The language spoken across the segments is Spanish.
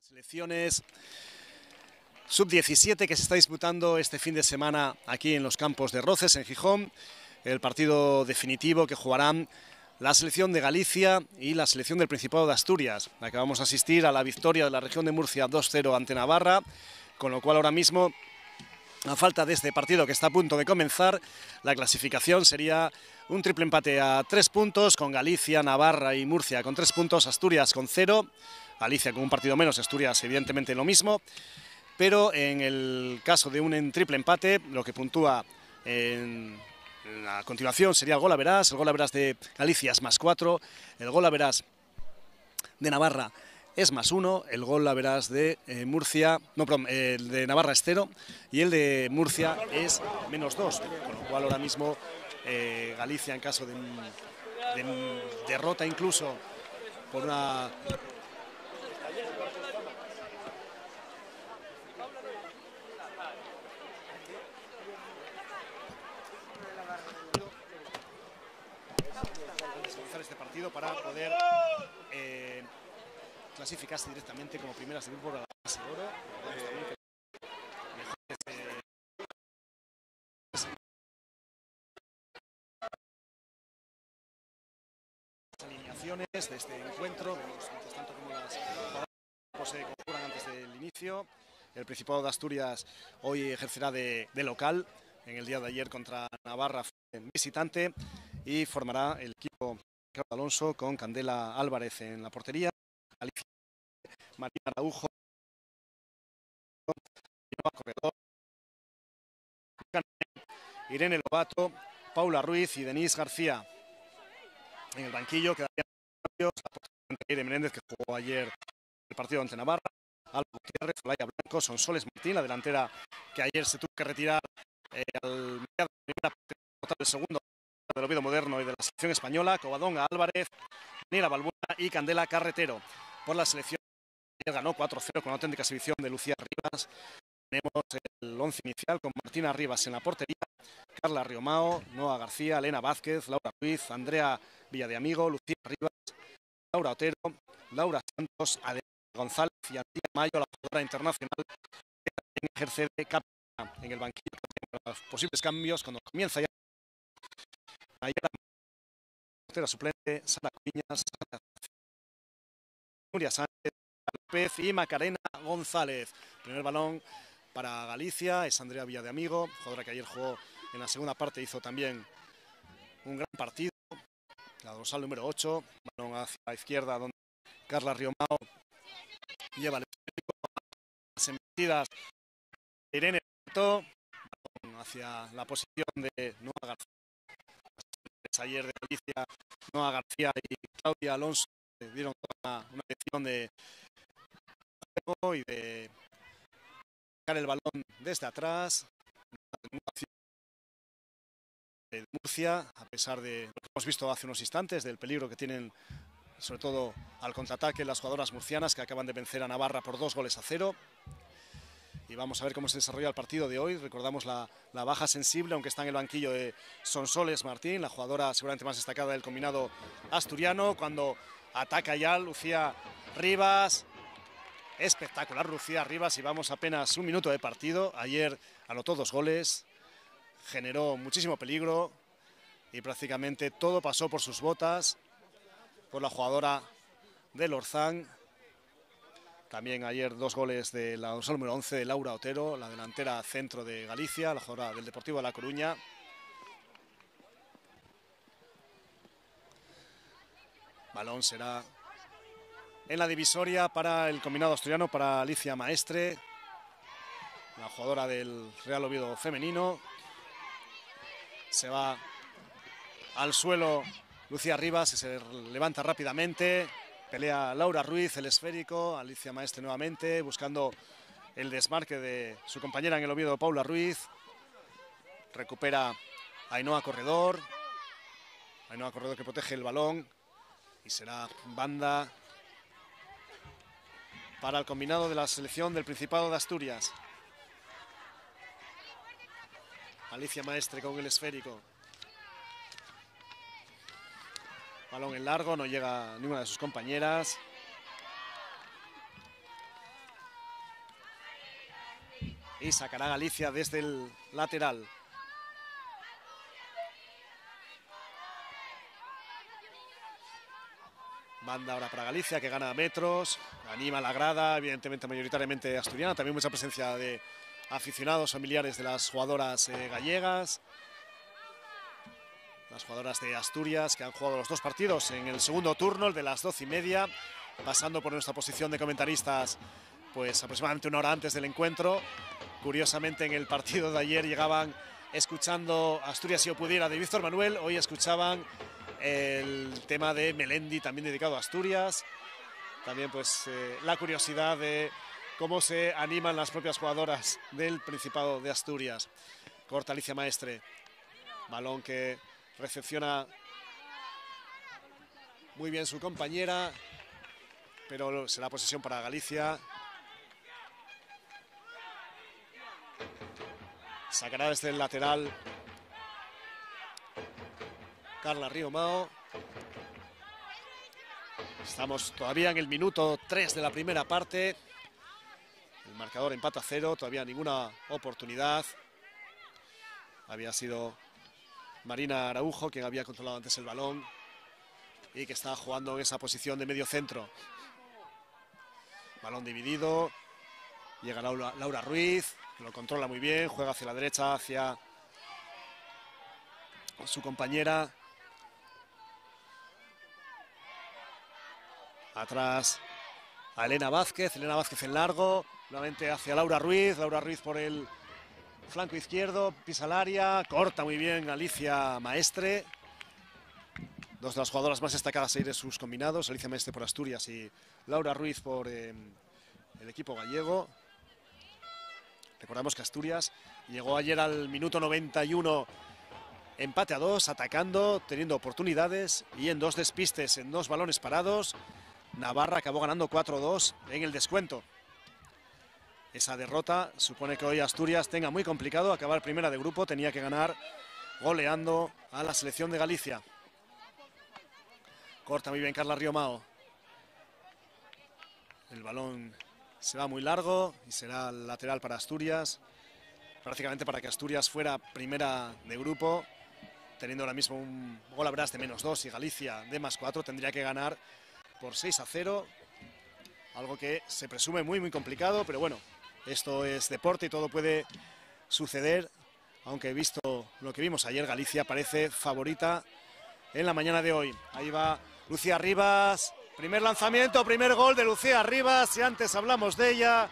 Selecciones sub-17 que se está disputando este fin de semana aquí en los campos de Roces, en Gijón. El partido definitivo que jugarán la selección de Galicia y la selección del Principado de Asturias, la que vamos a asistir a la victoria de la región de Murcia 2-0 ante Navarra, con lo cual ahora mismo, a falta de este partido que está a punto de comenzar, la clasificación sería un triple empate a 3 puntos, con Galicia, Navarra y Murcia con 3 puntos, Asturias con 0, Galicia con un partido menos, Asturias evidentemente lo mismo, pero en el caso de un triple empate, lo que puntúa a continuación sería el gol a verás. El gol a verás de Galicia es +4, el gol a verás de Navarra es +1, el gol a verás de Murcia, no, perdón, el de Navarra es 0 y el de Murcia es -2, con lo cual ahora mismo Galicia, en caso de derrota incluso por una... este partido para poder clasificarse directamente como primeras de grupo a la fase de oro. Alineaciones de este encuentro, vemos mientras tanto como las jugadoras se conjuran antes del inicio. El Principado de Asturias hoy ejercerá de local, en el día de ayer contra Navarra en visitante, y formará el equipo Ricardo Alonso con Candela Álvarez en la portería, Alicia, Marina Araujo, Corredor, Irene Lobato, Paula Ruiz y Denise García. En el banquillo quedarían Irene Menéndez, que jugó ayer el partido ante Navarra, Alba Gutiérrez, Olaya Blanco, Sonsoles Martín, la delantera que ayer se tuvo que retirar al mediado de la primera parte del segundo del Oviedo Moderno y de la selección española, Covadonga Álvarez, Daniela Balbuena y Candela Carretero. Por la selección ganó 4-0 con una auténtica exhibición de Lucía Rivas. Tenemos el 11 inicial con Martina Rivas en la portería, Carla Riomao, Noa García, Elena Vázquez, Laura Ruiz, Andrea Villadiamigo, Lucía Rivas, Laura Otero, Laura Santos, Adela González y Antía Mayo, la jugadora internacional que también ejerce de capitana. En el banquillo los posibles cambios cuando comienza ya la suplente, Sara Cuñas, Nuria Sánchez, López y Macarena González. Primer balón para Galicia es Andrea Villadiamigo, jugadora que ayer jugó en la segunda parte, hizo también un gran partido. La dorsal número 8, balón hacia la izquierda donde Carla Riomao lleva el las embestidas de Irene Lobato, hacia la posición de Noa García. Ayer de Galicia, Noa García y Claudia Alonso dieron una lección de juego y de sacar el balón desde atrás. De Murcia, a pesar de lo que hemos visto hace unos instantes, del peligro que tienen sobre todo al contraataque las jugadoras murcianas, que acaban de vencer a Navarra por 2-0. Y vamos a ver cómo se desarrolla el partido de hoy. Recordamos la baja sensible, aunque está en el banquillo, de Sonsoles Martín, la jugadora seguramente más destacada del combinado asturiano. Cuando ataca ya Lucía Rivas, espectacular Lucía Rivas, y vamos apenas un minuto de partido. Ayer anotó 2 goles, generó muchísimo peligro y prácticamente todo pasó por sus botas, por la jugadora del Orzán. También ayer 2 goles de la dorsal número 11 de Laura Otero, la delantera centro de Galicia, la jugadora del Deportivo de La Coruña. Balón será en la divisoria para el combinado asturiano, para Alicia Maestre, la jugadora del Real Oviedo femenino. Se va al suelo Lucía Rivas, que se levanta rápidamente. Pelea Laura Ruiz, el esférico, Alicia Maestre nuevamente, buscando el desmarque de su compañera en el Oviedo, Paula Ruiz. Recupera Ainhoa Corredor. Ainhoa Corredor que protege el balón. Y será banda para el combinado de la selección del Principado de Asturias. Alicia Maestre con el esférico. Balón en largo, no llega ninguna de sus compañeras. y sacará Galicia desde el lateral. Banda ahora para Galicia, que gana metros, anima la grada, evidentemente mayoritariamente asturiana, también mucha presencia de aficionados familiares de las jugadoras gallegas. Las jugadoras de Asturias que han jugado los dos partidos en el segundo turno, el de las 12:30, pasando por nuestra posición de comentaristas pues aproximadamente una hora antes del encuentro. Curiosamente, en el partido de ayer llegaban escuchando Asturias si yo pudiera de Víctor Manuel, hoy escuchaban el tema de Melendi, también dedicado a Asturias. También pues la curiosidad de cómo se animan las propias jugadoras del Principado de Asturias. Corta Alicia Maestre, balón que recepciona muy bien su compañera, pero será posesión para Galicia. Sacará desde el lateral Carla Riomao. Estamos todavía en el minuto 3 de la primera parte. El marcador empata a 0, todavía ninguna oportunidad. Había sido Marina Araujo quien había controlado antes el balón y que está jugando en esa posición de medio centro. Balón dividido. Llega Laura Ruiz, que lo controla muy bien, juega hacia la derecha, hacia su compañera. Atrás a Elena Vázquez en largo, nuevamente hacia Laura Ruiz por el flanco izquierdo, pisa el área, corta muy bien Alicia Maestre. Dos de las jugadoras más destacadas ahí de sus combinados, Alicia Maestre por Asturias y Laura Ruiz por el equipo gallego. Recordamos que Asturias llegó ayer al minuto 91, empate a 2, atacando, teniendo oportunidades y en 2 despistes, en 2 balones parados. Navarra acabó ganando 4-2 en el descuento. Esa derrota supone que hoy Asturias tenga muy complicado acabar primera de grupo, tenía que ganar goleando a la selección de Galicia. Corta muy bien Carla Riomao. El balón se va muy largo y será lateral para Asturias, prácticamente para que Asturias fuera primera de grupo, teniendo ahora mismo un gol average de -2 y Galicia de +4, tendría que ganar por 6-0, algo que se presume muy complicado, pero bueno, esto es deporte y todo puede suceder, aunque visto lo que vimos ayer, Galicia parece favorita en la mañana de hoy. Ahí va Lucía Rivas. Primer lanzamiento, primer gol de Lucía Rivas, y antes hablamos de ella.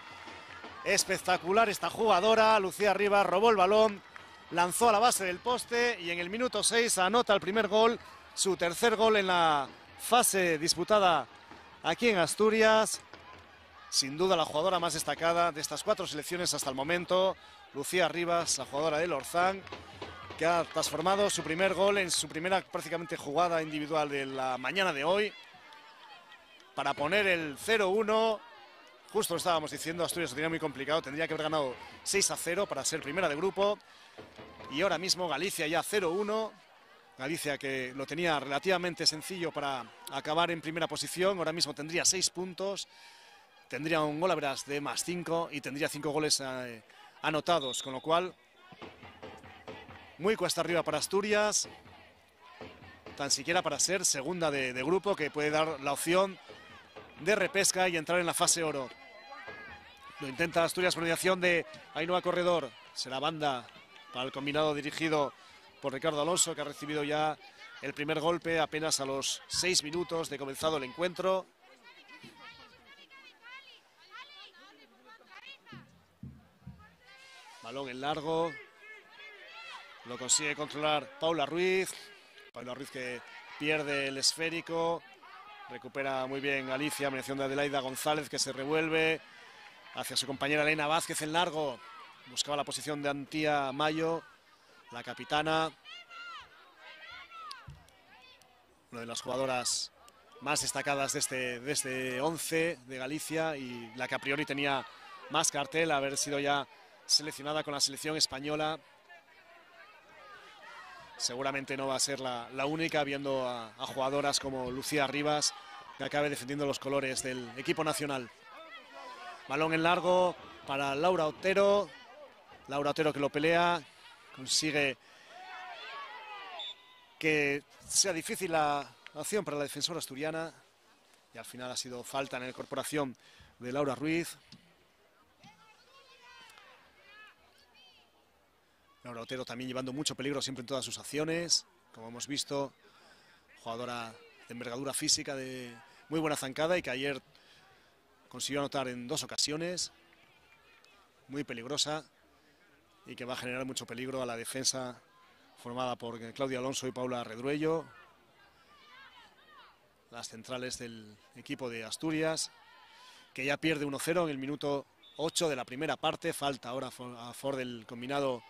Espectacular esta jugadora. Lucía Rivas robó el balón, lanzó a la base del poste y en el minuto 6 anota el primer gol, su tercer gol en la fase disputada aquí en Asturias. Sin duda la jugadora más destacada de estas 4 selecciones hasta el momento, Lucía Rivas, la jugadora del Orzán, que ha transformado su primer gol en su primera prácticamente jugada individual de la mañana de hoy, para poner el 0-1. Justo lo estábamos diciendo, Asturias lo tenía muy complicado, tendría que haber ganado 6-0 para ser primera de grupo. Y ahora mismo Galicia ya 0-1. Galicia, que lo tenía relativamente sencillo para acabar en primera posición, ahora mismo tendría 6 puntos, tendría un gol average de +5 y tendría 5 goles anotados, con lo cual muy cuesta arriba para Asturias, tan siquiera para ser segunda de grupo, que puede dar la opción de repesca y entrar en la fase oro. Lo intenta Asturias por mediación de Ainhoa Corredor. Será banda para el combinado dirigido por Ricardo Alonso, que ha recibido ya el primer golpe apenas a los 6 minutos de comenzado el encuentro. Balón en largo. Lo consigue controlar Paula Ruiz. Paula Ruiz que pierde el esférico. Recupera muy bien Alicia, mediación de Adelaida González, que se revuelve hacia su compañera Elena Vázquez en largo. Buscaba la posición de Antía Mayo, la capitana. Una de las jugadoras más destacadas de este 11 de Galicia y la que a priori tenía más cartel, haber sido ya seleccionada con la selección española. Seguramente no va a ser la única, viendo a jugadoras como Lucía Rivas, que acabe defendiendo los colores del equipo nacional. Balón en largo para Laura Otero. Laura Otero que lo pelea, consigue que sea difícil la acción para la defensora asturiana y al final ha sido falta en la incorporación de Laura Ruiz. Laura Otero también llevando mucho peligro siempre en todas sus acciones, como hemos visto, jugadora de envergadura física, de muy buena zancada y que ayer consiguió anotar en 2 ocasiones, muy peligrosa y que va a generar mucho peligro a la defensa formada por Claudia Alonso y Paula Redruello, las centrales del equipo de Asturias, que ya pierde 1-0 en el minuto 8 de la primera parte. Falta ahora a favor del combinado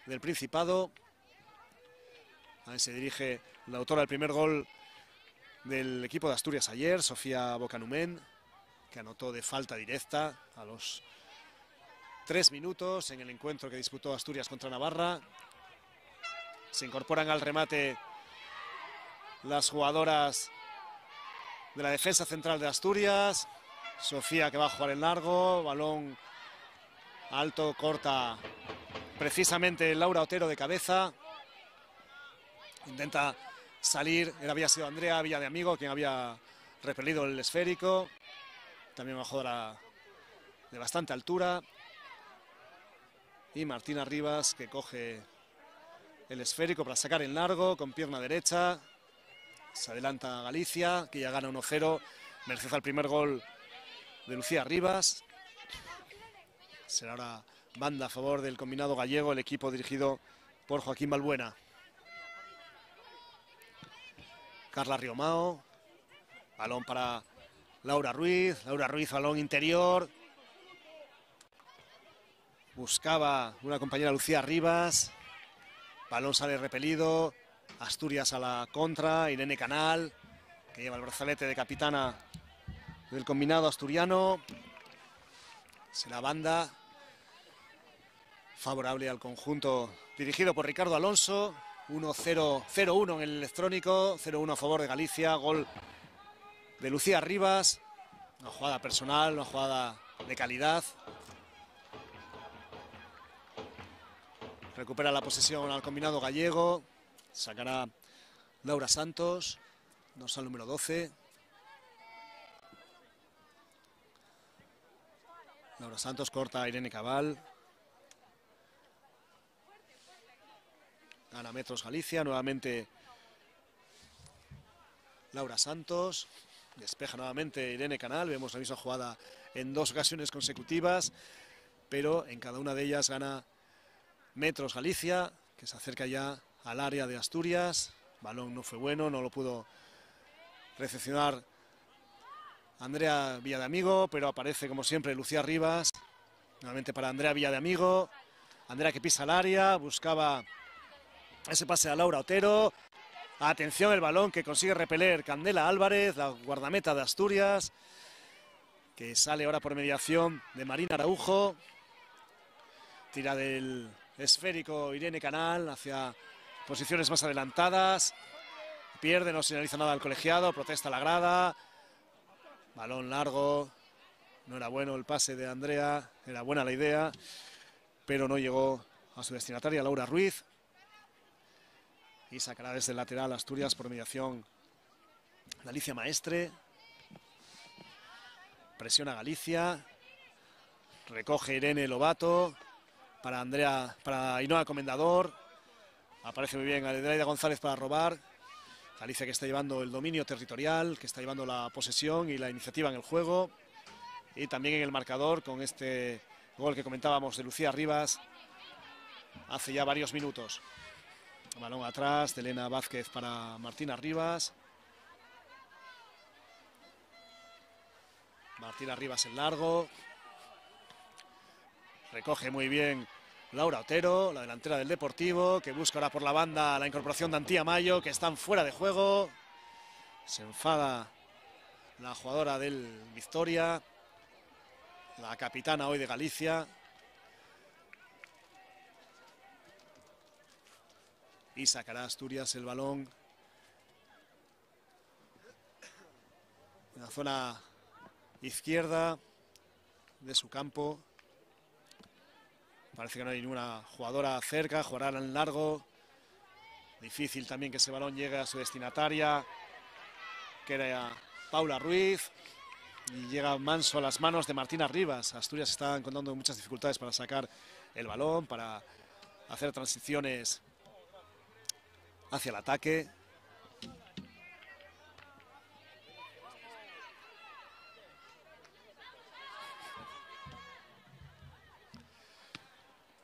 del Principado. Ahí se dirige la autora del primer gol del equipo de Asturias ayer, Sofía Bocanumen, que anotó de falta directa a los 3 minutos en el encuentro que disputó Asturias contra Navarra. Se incorporan al remate las jugadoras de la defensa central de Asturias. Sofía que va a jugar en largo, balón alto, corta precisamente Laura Otero de cabeza. Intenta salir, había sido Andrea Villadiamigo quien había repelido el esférico. También una jugadora de bastante altura. Y Martina Rivas que coge el esférico para sacar en largo con pierna derecha. Se adelanta Galicia, que ya gana 1-0, merced al primer gol de Lucía Rivas. Será ahora banda a favor del combinado gallego, el equipo dirigido por Joaquín Balbuena. Carla Riomao, balón para Laura Ruiz, balón interior. Buscaba una compañera Lucía Rivas, balón sale repelido. Asturias a la contra, Irene Canal, que lleva el brazalete de capitana del combinado asturiano. Será banda favorable al conjunto dirigido por Ricardo Alonso. 0-1 en el electrónico, 0-1 a favor de Galicia, gol de Lucía Rivas. Una jugada personal, una jugada de calidad. Recupera la posesión al combinado gallego. Sacará Laura Santos, dorsal número 12. Laura Santos corta a Irene Cabal. Gana metros Galicia, nuevamente Laura Santos. Despeja nuevamente Irene Canal. Vemos la misma jugada en 2 ocasiones consecutivas, pero en cada una de ellas gana metros Galicia, que se acerca ya al área de Asturias. Balón no fue bueno, no lo pudo recepcionar Andrea Villadiamigo, pero aparece como siempre Lucía Rivas. Nuevamente para Andrea Villadiamigo. Andrea que pisa el área, buscaba ese pase a Laura Otero. Atención el balón que consigue repeler Candela Álvarez, la guardameta de Asturias, que sale ahora por mediación de Marina Araujo. Tira del esférico Irene Canal hacia posiciones más adelantadas. Pierde, no señaliza nada al colegiado, protesta la grada. Balón largo. No era bueno el pase de Andrea, era buena la idea, pero no llegó a su destinataria, Laura Ruiz. Y sacará desde el lateral Asturias por mediación de Alicia Maestre. Presiona Galicia. Recoge Irene Lobato para Ainhoa Comendador. Aparece muy bien Adelaida González para robar. Galicia que está llevando el dominio territorial, que está llevando la posesión y la iniciativa en el juego. Y también en el marcador con este gol que comentábamos de Lucía Rivas hace ya varios minutos. Balón atrás de Elena Vázquez para Martina Rivas. Martina Rivas en largo. Recoge muy bien Laura Otero, la delantera del Deportivo, que busca ahora por la banda la incorporación de Antía Mayo, que están fuera de juego. Se enfada la jugadora del Victoria, la capitana hoy de Galicia. Y sacará Asturias el balón en la zona izquierda de su campo. Parece que no hay ninguna jugadora cerca, jugarán en largo. Difícil también que ese balón llegue a su destinataria, que era Paula Ruiz. Y llega manso a las manos de Martina Rivas. Asturias está encontrando muchas dificultades para sacar el balón, para hacer transiciones hacia el ataque.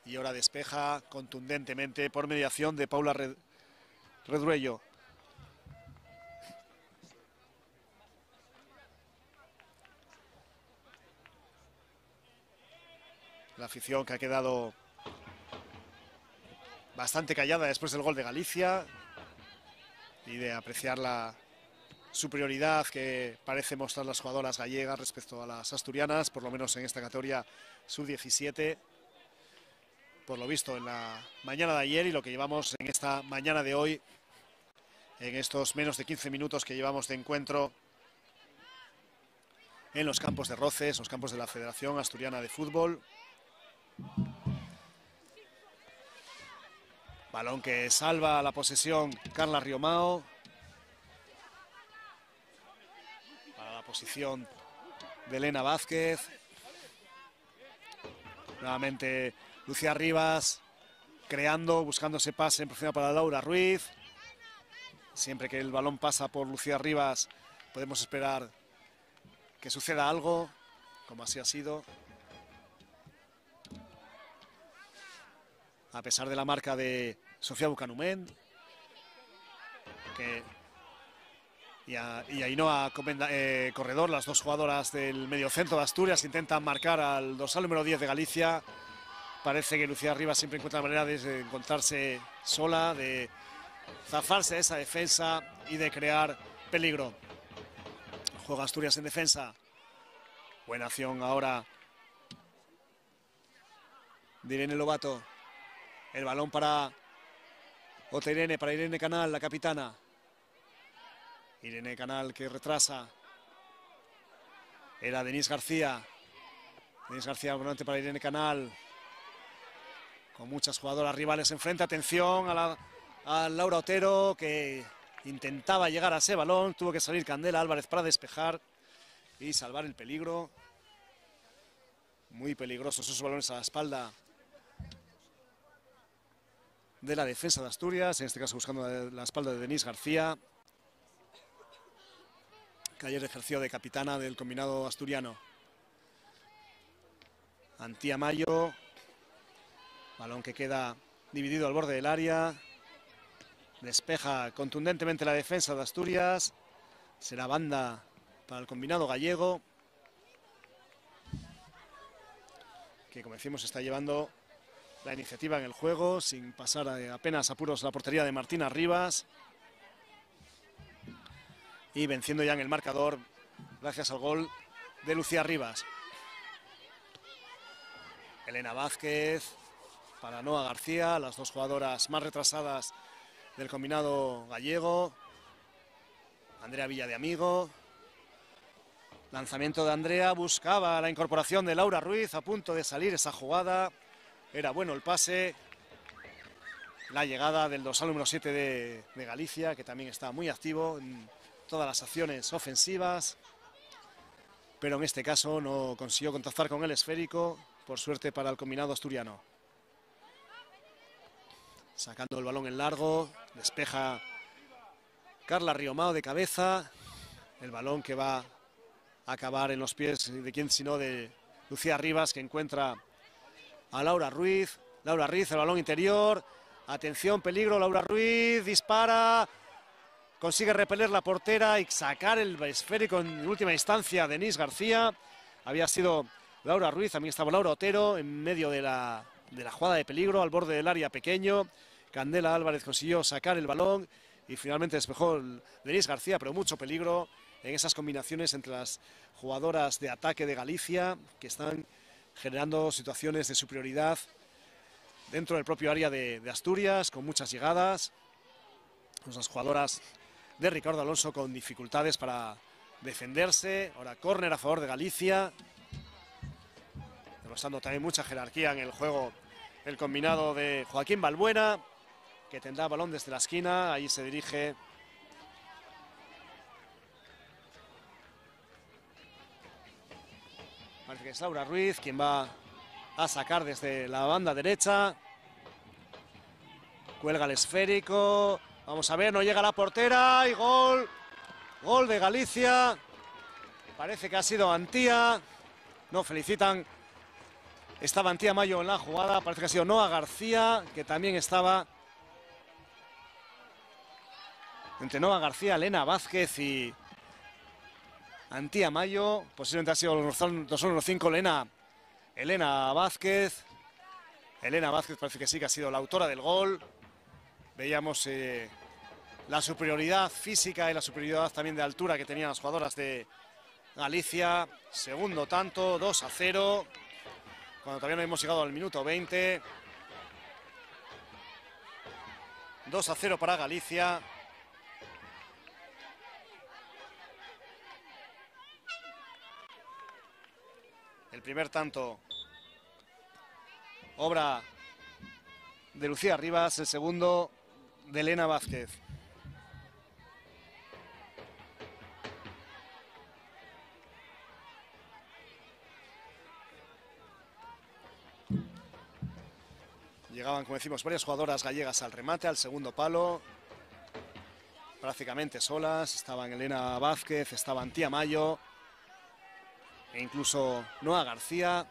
Y ahora despeja contundentemente por mediación de Paula Redruello. La afición que ha quedado bastante callada después del gol de Galicia y de apreciar la superioridad que parece mostrar las jugadoras gallegas respecto a las asturianas, por lo menos en esta categoría sub-17. Por lo visto en la mañana de ayer y lo que llevamos en esta mañana de hoy, en estos menos de 15 minutos que llevamos de encuentro en los campos de Roces, los campos de la Federación Asturiana de Fútbol. Balón que salva la posesión Carla Riomao. Para la posición de Elena Vázquez. Nuevamente Lucía Rivas creando, buscando ese pase en profundidad para Laura Ruiz. Siempre que el balón pasa por Lucía Rivas podemos esperar que suceda algo, como así ha sido. A pesar de la marca de Sofía Bucanumén, y Ainhoa Corredor, las dos jugadoras del mediocentro de Asturias, intentan marcar al dorsal número 10 de Galicia. Parece que Lucía Rivas siempre encuentra la manera de encontrarse sola, de zafarse de esa defensa y de crear peligro. Juega Asturias en defensa. Buena acción ahora de Irene Lobato. El balón para Oteirene, para Irene Canal, la capitana. Irene Canal que retrasa. Era Denise García. Denise García volante para Irene Canal. Con muchas jugadoras rivales enfrente. Atención a Laura Otero, que intentaba llegar a ese balón. Tuvo que salir Candela Álvarez para despejar y salvar el peligro. Muy peligrosos esos balones a la espalda de la defensa de Asturias. En este caso buscando la espalda de Denise García, que ayer ejerció de capitana del combinado asturiano. Antía Mayo. Balón que queda dividido al borde del área. Despeja contundentemente la defensa de Asturias. Será banda para el combinado gallego, que, como decimos, está llevando la iniciativa en el juego, sin pasar apenas apuros a la portería de Martina Rivas. Y venciendo ya en el marcador gracias al gol de Lucía Rivas. Elena Vázquez para Noa García, las dos jugadoras más retrasadas del combinado gallego. Andrea Villadiamigo. Lanzamiento de Andrea, buscaba la incorporación de Laura Ruiz, a punto de salir esa jugada. Era bueno el pase. La llegada del dorsal número 7 de Galicia, que también está muy activo en todas las acciones ofensivas. Pero en este caso no consiguió contactar con el esférico, por suerte para el combinado asturiano. Sacando el balón en largo, despeja Carla Riomao de cabeza. El balón que va a acabar en los pies de quién sino de Lucía Rivas, que encuentra a Laura Ruiz. Laura Ruiz, el balón interior. Atención, peligro, Laura Ruiz dispara. Consigue repeler la portera y sacar el esférico en última instancia Denise García. Había sido Laura Ruiz, también estaba Laura Otero en medio de la jugada de peligro, al borde del área pequeño. Candela Álvarez consiguió sacar el balón y finalmente despejó Denise García, pero mucho peligro en esas combinaciones entre las jugadoras de ataque de Galicia, que están generando situaciones de superioridad dentro del propio área de Asturias, con muchas llegadas. Las jugadoras de Ricardo Alonso con dificultades para defenderse. Ahora córner a favor de Galicia, demostrando también mucha jerarquía en el juego el combinado de Joaquín Balbuena, que tendrá balón desde la esquina. Ahí se dirige parece que es Laura Ruiz quien va a sacar desde la banda derecha. Cuelga el esférico. Vamos a ver, no llega a la portera y gol. Gol de Galicia. Parece que ha sido Antía. No felicitan. Estaba Antía Mayo en la jugada. Parece que ha sido Noa García, que también estaba. Entre Noa García, Elena Vázquez y Antía Mayo. Posiblemente ha sido los 2-1-5 Elena Vázquez. Elena Vázquez parece que sí que ha sido la autora del gol. Veíamos la superioridad física y la superioridad también de altura que tenían las jugadoras de Galicia. Segundo tanto, 2-0. Cuando todavía no hemos llegado al minuto 20. 2-0 para Galicia. El primer tanto, obra de Lucía Rivas. El segundo, de Elena Vázquez. Llegaban, como decimos, varias jugadoras gallegas al remate, al segundo palo. Prácticamente solas. Estaban Elena Vázquez, estaba Antía Mayo e incluso Noa García.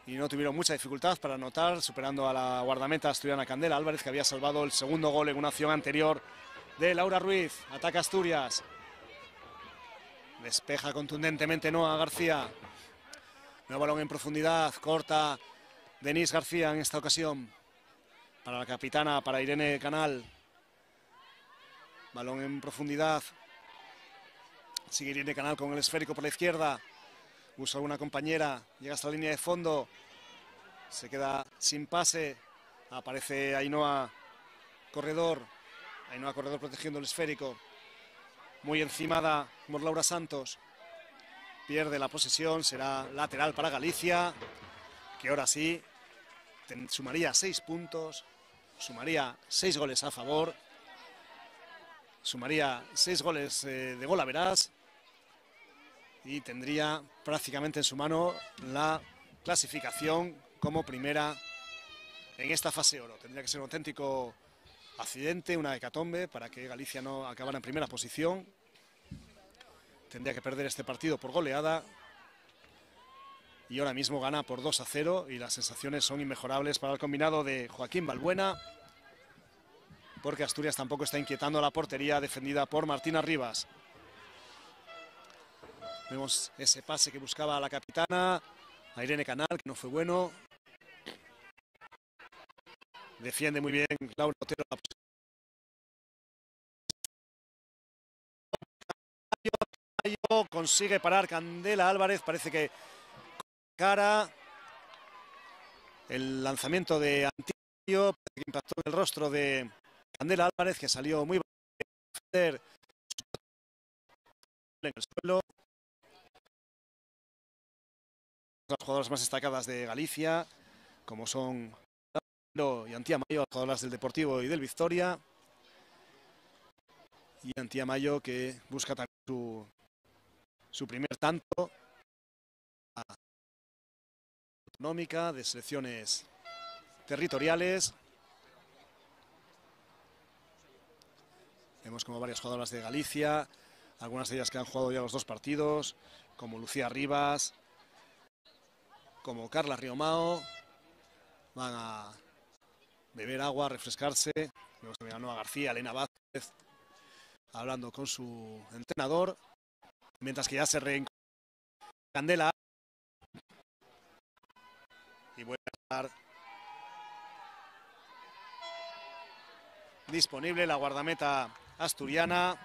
Y no tuvieron mucha dificultad para anotar, superando a la guardameta asturiana Candela Álvarez, que había salvado el segundo gol en una acción anterior de Laura Ruiz. Ataca Asturias. Despeja contundentemente Noa García. Nuevo balón en profundidad. Corta Denise García en esta ocasión. Para la capitana, para Irene Canal. Balón en profundidad. Sigue Irene Canal con el esférico por la izquierda. Usa una compañera. Llega hasta la línea de fondo. Se queda sin pase. Aparece Ainhoa Corredor. Ainhoa Corredor protegiendo el esférico. Muy encimada por Laura Santos. Pierde la posesión. Será lateral para Galicia, que ahora sí sumaría 6 puntos. Sumaría 6 goles a favor. Sumaría 6 goles de gol a verás. Y tendría prácticamente en su mano la clasificación como primera en esta fase oro. Tendría que ser un auténtico accidente, una hecatombe, para que Galicia no acabara en primera posición. Tendría que perder este partido por goleada. Y ahora mismo gana por 2-0 y las sensaciones son inmejorables para el combinado de Joaquín Balbuena, porque Asturias tampoco está inquietando la portería defendida por Martina Rivas. Vemos ese pase que buscaba la capitana, a Irene Canal, que no fue bueno. Defiende muy bien Laura Otero. Consigue parar Candela Álvarez, parece que cara. El lanzamiento de Antía que impactó en el rostro de Candela Álvarez, que salió muy bien en el suelo. Las jugadoras más destacadas de Galicia, como son y Antía Mayo, jugadoras del Deportivo y del Victoria. Y Antía Mayo, que busca también su primer tanto autonómica de selecciones territoriales. Vemos como varias jugadoras de Galicia, algunas de ellas que han jugado ya los 2 partidos, como Lucía Rivas, como Carla Riomao, van a beber agua, a refrescarse. Vemos a Noa García, Elena Vázquez, hablando con su entrenador, mientras que ya se reencuentra Candela y vuelve a estar disponible la guardameta asturiana,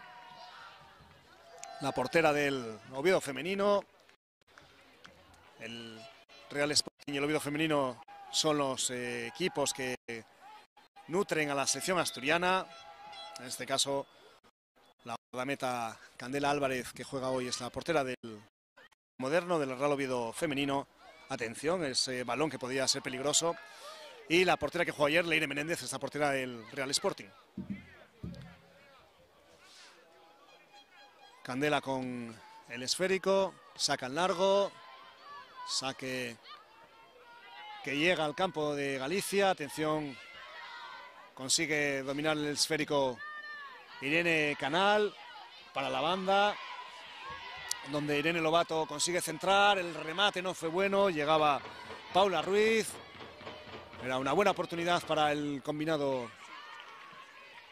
la portera del Oviedo femenino. El Real Sporting y el Oviedo femenino son los equipos que nutren a la selección asturiana. En este caso, la guardameta Candela Álvarez, que juega hoy, es la portera del Moderno, del Real Oviedo femenino, Atención, ese balón que podía ser peligroso. Y la portera que jugó ayer, Leire Menéndez, esta portera del Real Sporting. Candela con el esférico, saca en largo, saque que llega al campo de Galicia. Atención, consigue dominar el esférico Irene Canal para la banda, donde Irene Lobato consigue centrar, el remate no fue bueno, llegaba Paula Ruiz. Era una buena oportunidad para el combinado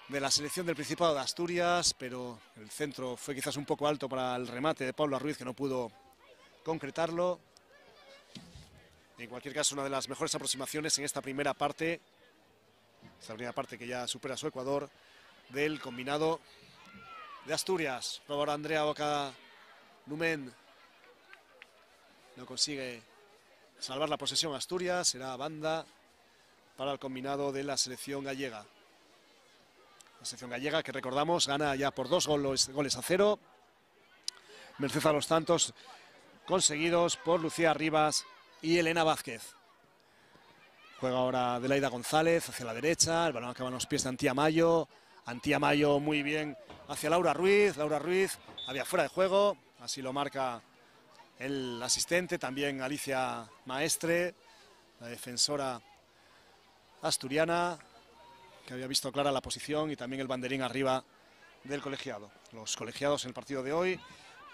de la selección del Principado de Asturias, pero el centro fue quizás un poco alto para el remate de Paula Ruiz, que no pudo concretarlo. En cualquier caso, una de las mejores aproximaciones en esta primera parte que ya supera su Ecuador, del combinado de Asturias. Por ahora Andrea Boca Numen no consigue salvar la posesión Asturias, será banda para el combinado de la selección gallega. La selección gallega, que recordamos, gana ya por 2 goles a 0, merced a los tantos conseguidos por Lucía Rivas y Elena Vázquez. Juega ahora Adelaida González hacia la derecha, el balón acaba en los pies de Antía Mayo. Antía Mayo muy bien hacia Laura Ruiz. Laura Ruiz había fuera de juego, así lo marca el asistente, también Alicia Maestre, la defensora asturiana, que había visto clara la posición, y también el banderín arriba del colegiado. Los colegiados en el partido de hoy,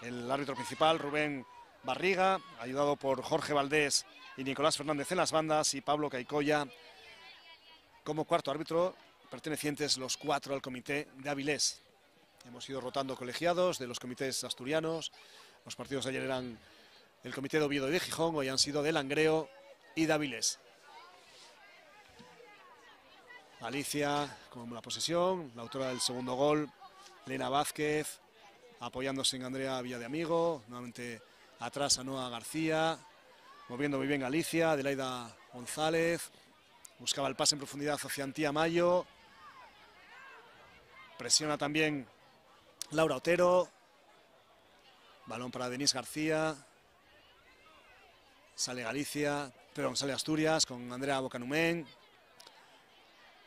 el árbitro principal Rubén Barriga, ayudado por Jorge Valdés y Nicolás Fernández en las bandas, y Pablo Caicoya como cuarto árbitro, pertenecientes los 4 al comité de Avilés. Hemos ido rotando colegiados de los comités asturianos. Los partidos de ayer eran el comité de Oviedo y de Gijón, hoy han sido de Langreo y de Avilés. Alicia con la posesión, la autora del segundo gol, Lena Vázquez, apoyándose en Andrea Villadiamigo, nuevamente atrás a Noa García, moviendo muy bien Alicia, Adelaida González, buscaba el pase en profundidad hacia Antía Mayo, presiona también Laura Otero, balón para Denise García, sale Galicia, perdón, sale Asturias con Andrea Bocanumén,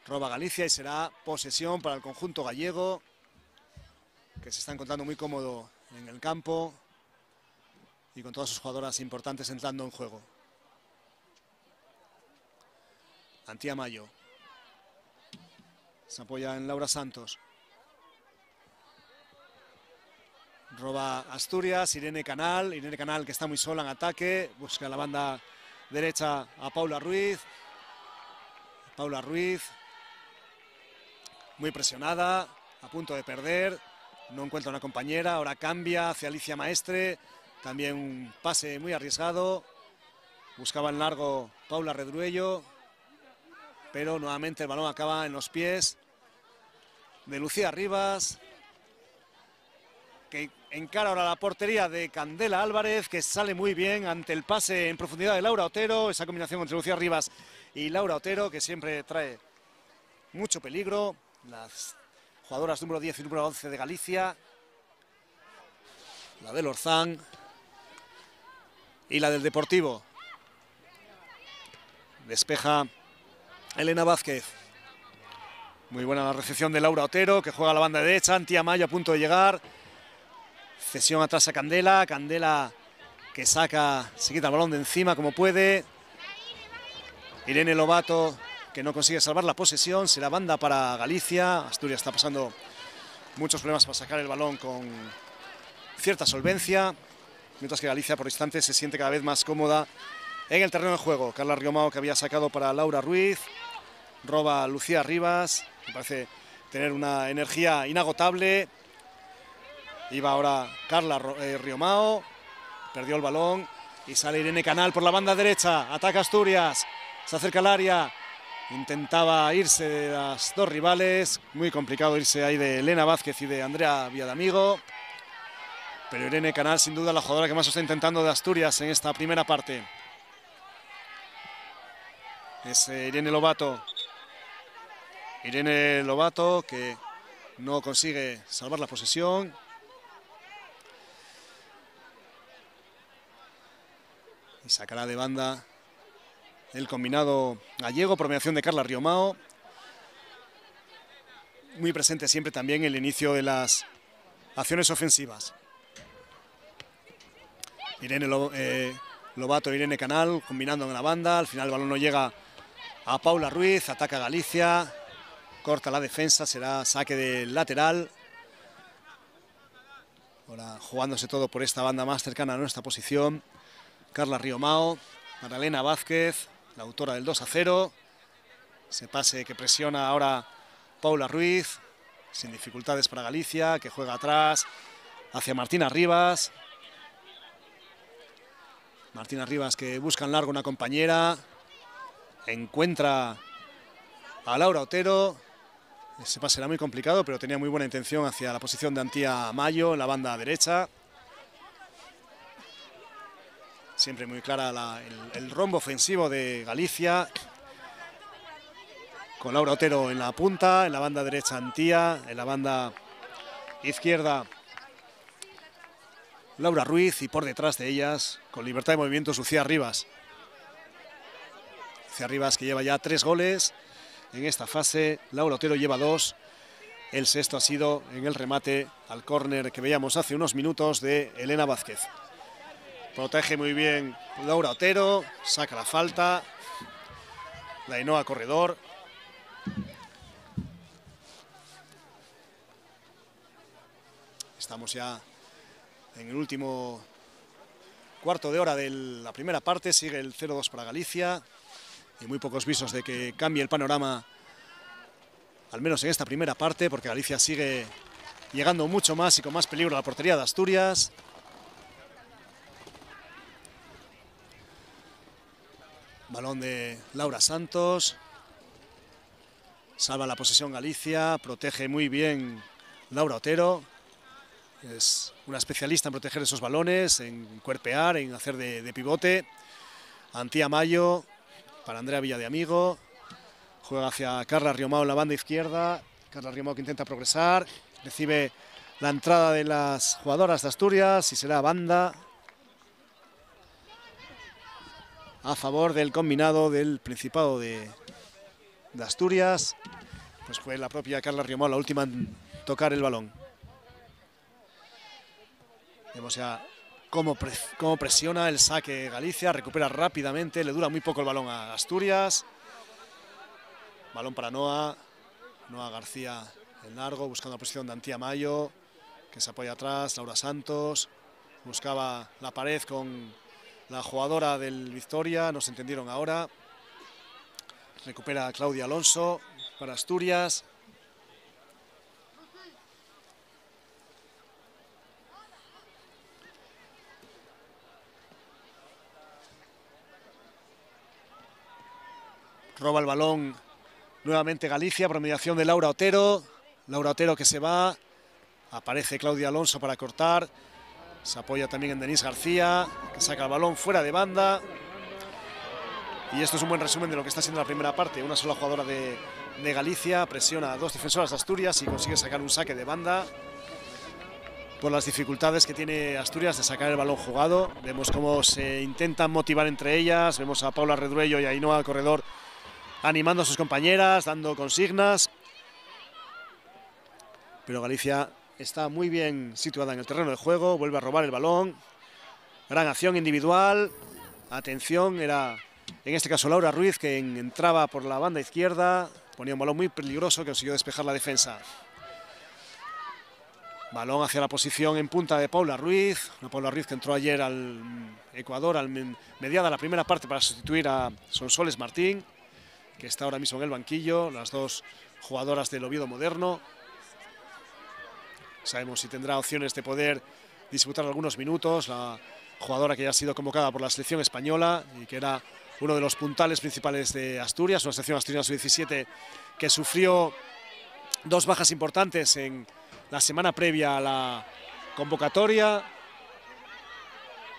roba Galicia y será posesión para el conjunto gallego, que se está encontrando muy cómodo en el campo y con todas sus jugadoras importantes entrando en juego. Antía Mayo se apoya en Laura Santos. Roba Asturias, Irene Canal que está muy sola en ataque, busca la banda derecha a Paula Ruiz. Paula Ruiz, muy presionada, a punto de perder, no encuentra una compañera, ahora cambia hacia Alicia Maestre, también un pase muy arriesgado, buscaba en largo Paula Redruello, pero nuevamente el balón acaba en los pies de Lucía Rivas, que encara ahora la portería de Candela Álvarez, que sale muy bien ante el pase en profundidad de Laura Otero, esa combinación entre Lucía Rivas y Laura Otero, que siempre trae mucho peligro. Las jugadoras número 10 y número 11 de Galicia, la del Orzán y la del Deportivo. Despeja Elena Vázquez. Muy buena la recepción de Laura Otero, que juega a la banda derecha. Antía Mayo a punto de llegar. Cesión atrás a Candela. Candela que saca, se quita el balón de encima como puede. Irene Lobato, que no consigue salvar la posesión. Será banda para Galicia. Asturias está pasando muchos problemas para sacar el balón con cierta solvencia, mientras que Galicia por instantes se siente cada vez más cómoda en el terreno de juego. Carla Riomao, que había sacado para Laura Ruiz, roba a Lucía Rivas, me parece tener una energía inagotable. Iba ahora Carla Riomao, perdió el balón y sale Irene Canal por la banda derecha, ataca Asturias, se acerca al área, intentaba irse de las dos rivales, muy complicado irse ahí de Elena Vázquez y de Andrea Villadiamigo, pero Irene Canal sin duda la jugadora que más está intentando de Asturias en esta primera parte. Es Irene Lobato. Irene Lobato, que no consigue salvar la posesión. Y sacará de banda el combinado gallego por mediación de Carla Riomao. Muy presente siempre también el inicio de las acciones ofensivas. Irene Lobato, Irene Canal combinando en la banda. Al final el balón no llega a Paula Ruiz. Ataca Galicia. Corta la defensa. Será saque de lateral. Ahora jugándose todo por esta banda más cercana a nuestra posición. Carla Riomao. Magdalena Vázquez, la autora del 2-0. Ese pase que presiona ahora Paula Ruiz. Sin dificultades para Galicia, que juega atrás hacia Martina Rivas. Martina Rivas que busca en largo una compañera. Encuentra a Laura Otero. Ese pase era muy complicado, pero tenía muy buena intención hacia la posición de Antía Mayo en la banda derecha. Siempre muy clara el rombo ofensivo de Galicia. Con Laura Otero en la punta, en la banda derecha Antía, en la banda izquierda Laura Ruiz y por detrás de ellas, con libertad de movimiento, Lucía Rivas. Lucía Rivas que lleva ya 3 goles en esta fase, Laura Otero lleva 2. El sexto ha sido en el remate al córner que veíamos hace unos minutos de Elena Vázquez. Protege muy bien Laura Otero, saca la falta, la Ainhoa Corredor. Estamos ya en el último cuarto de hora de la primera parte, sigue el 0-2 para Galicia y muy pocos visos de que cambie el panorama, al menos en esta primera parte, porque Galicia sigue llegando mucho más y con más peligro a la portería de Asturias. Balón de Laura Santos, salva la posesión Galicia, protege muy bien Laura Otero. Es una especialista en proteger esos balones, en cuerpear, en hacer de pivote. Antía Mayo para Andrea Villadiamigo. Juega hacia Carla Riomao en la banda izquierda. Carla Riomao que intenta progresar. Recibe la entrada de las jugadoras de Asturias y será banda a favor del combinado del Principado de Asturias. Pues fue la propia Carla Riomao la última en tocar el balón. Vemos ya cómo presiona el saque Galicia, recupera rápidamente, le dura muy poco el balón a Asturias. Balón para Noa García en largo, buscando la posición de Antía Mayo, que se apoya atrás, Laura Santos, buscaba la pared con la jugadora del Victoria, no se entendieron ahora. Recupera Claudia Alonso para Asturias. Roba el balón nuevamente Galicia por mediación de Laura Otero. Laura Otero que se va. Aparece Claudia Alonso para cortar. Se apoya también en Denise García, que saca el balón fuera de banda. Y esto es un buen resumen de lo que está siendo la primera parte. Una sola jugadora de Galicia presiona a 2 defensoras de Asturias y consigue sacar un saque de banda. Por las dificultades que tiene Asturias de sacar el balón jugado. Vemos cómo se intentan motivar entre ellas. Vemos a Paula Redruello y a Ainhoa Corredor animando a sus compañeras, dando consignas. Pero Galicia está muy bien situada en el terreno de juego, vuelve a robar el balón. Gran acción individual. Atención, era en este caso Laura Ruiz, que entraba por la banda izquierda. Ponía un balón muy peligroso que consiguió despejar la defensa. Balón hacia la posición en punta de Paula Ruiz. Una Paula Ruiz que entró ayer al Ecuador, mediada la primera parte, para sustituir a Sonsoles Martín, que está ahora mismo en el banquillo, las dos jugadoras del Oviedo Moderno. Sabemos si tendrá opciones de poder disputar algunos minutos, la jugadora que ya ha sido convocada por la selección española y que era uno de los puntales principales de Asturias, una selección asturiana sub-17 que sufrió 2 bajas importantes en la semana previa a la convocatoria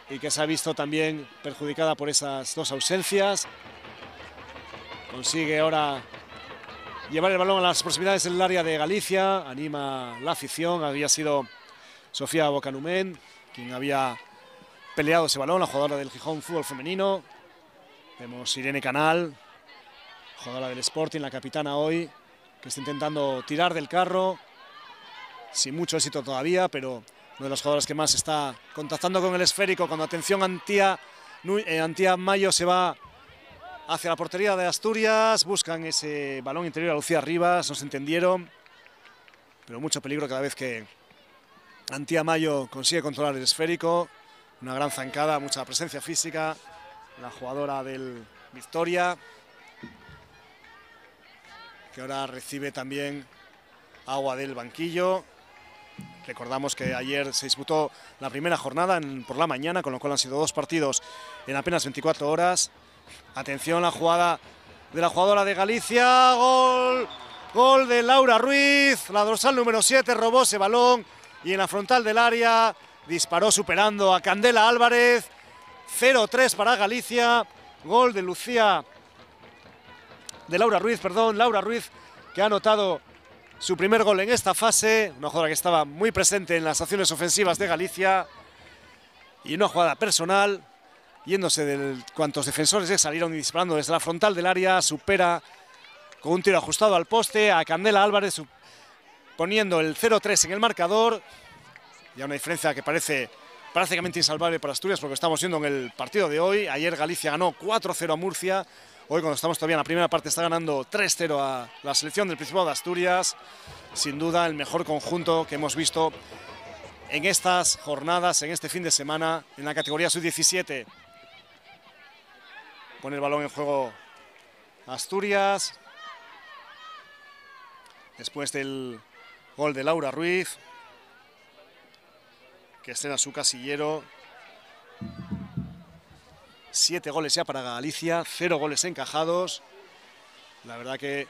y que se ha visto también perjudicada por esas 2 ausencias. Consigue ahora llevar el balón a las proximidades del área de Galicia, anima la afición. Había sido Sofía Bocanumen quien había peleado ese balón, la jugadora del Gijón Fútbol Femenino. Vemos Irene Canal, jugadora del Sporting, la capitana hoy, que está intentando tirar del carro, sin mucho éxito todavía, pero uno de los jugadores que más está contactando con el esférico. Cuando atención Antía Mayo se va hacia la portería de Asturias, buscan ese balón interior a Lucía Rivas, no se entendieron, pero mucho peligro cada vez que Antía Mayo consigue controlar el esférico. Una gran zancada, mucha presencia física, la jugadora del Victoria, que ahora recibe también agua del banquillo. Recordamos que ayer se disputó la primera jornada por la mañana, con lo cual han sido 2 partidos en apenas 24 horas. Atención, la jugada de la jugadora de Galicia. Gol, gol de Laura Ruiz, la dorsal número 7, robó ese balón y en la frontal del área disparó superando a Candela Álvarez. 0-3 para Galicia. Gol de Laura Ruiz, que ha anotado su primer gol en esta fase. Una jugadora que estaba muy presente en las acciones ofensivas de Galicia. Y una jugada personal, yéndose de cuantos defensores que salieron y disparando desde la frontal del área. Supera con un tiro ajustado al poste a Candela Álvarez, poniendo el 0-3 en el marcador. Ya una diferencia que parece prácticamente insalvable para Asturias, porque estamos viendo en el partido de hoy. Ayer Galicia ganó 4-0 a Murcia. Hoy, cuando estamos todavía en la primera parte, está ganando 3-0 a la selección del Principado de Asturias. Sin duda el mejor conjunto que hemos visto en estas jornadas, en este fin de semana, en la categoría sub-17. Pone el balón en juego Asturias. Después del gol de Laura Ruiz, que estrena su casillero. 7 goles ya para Galicia, 0 goles encajados. La verdad que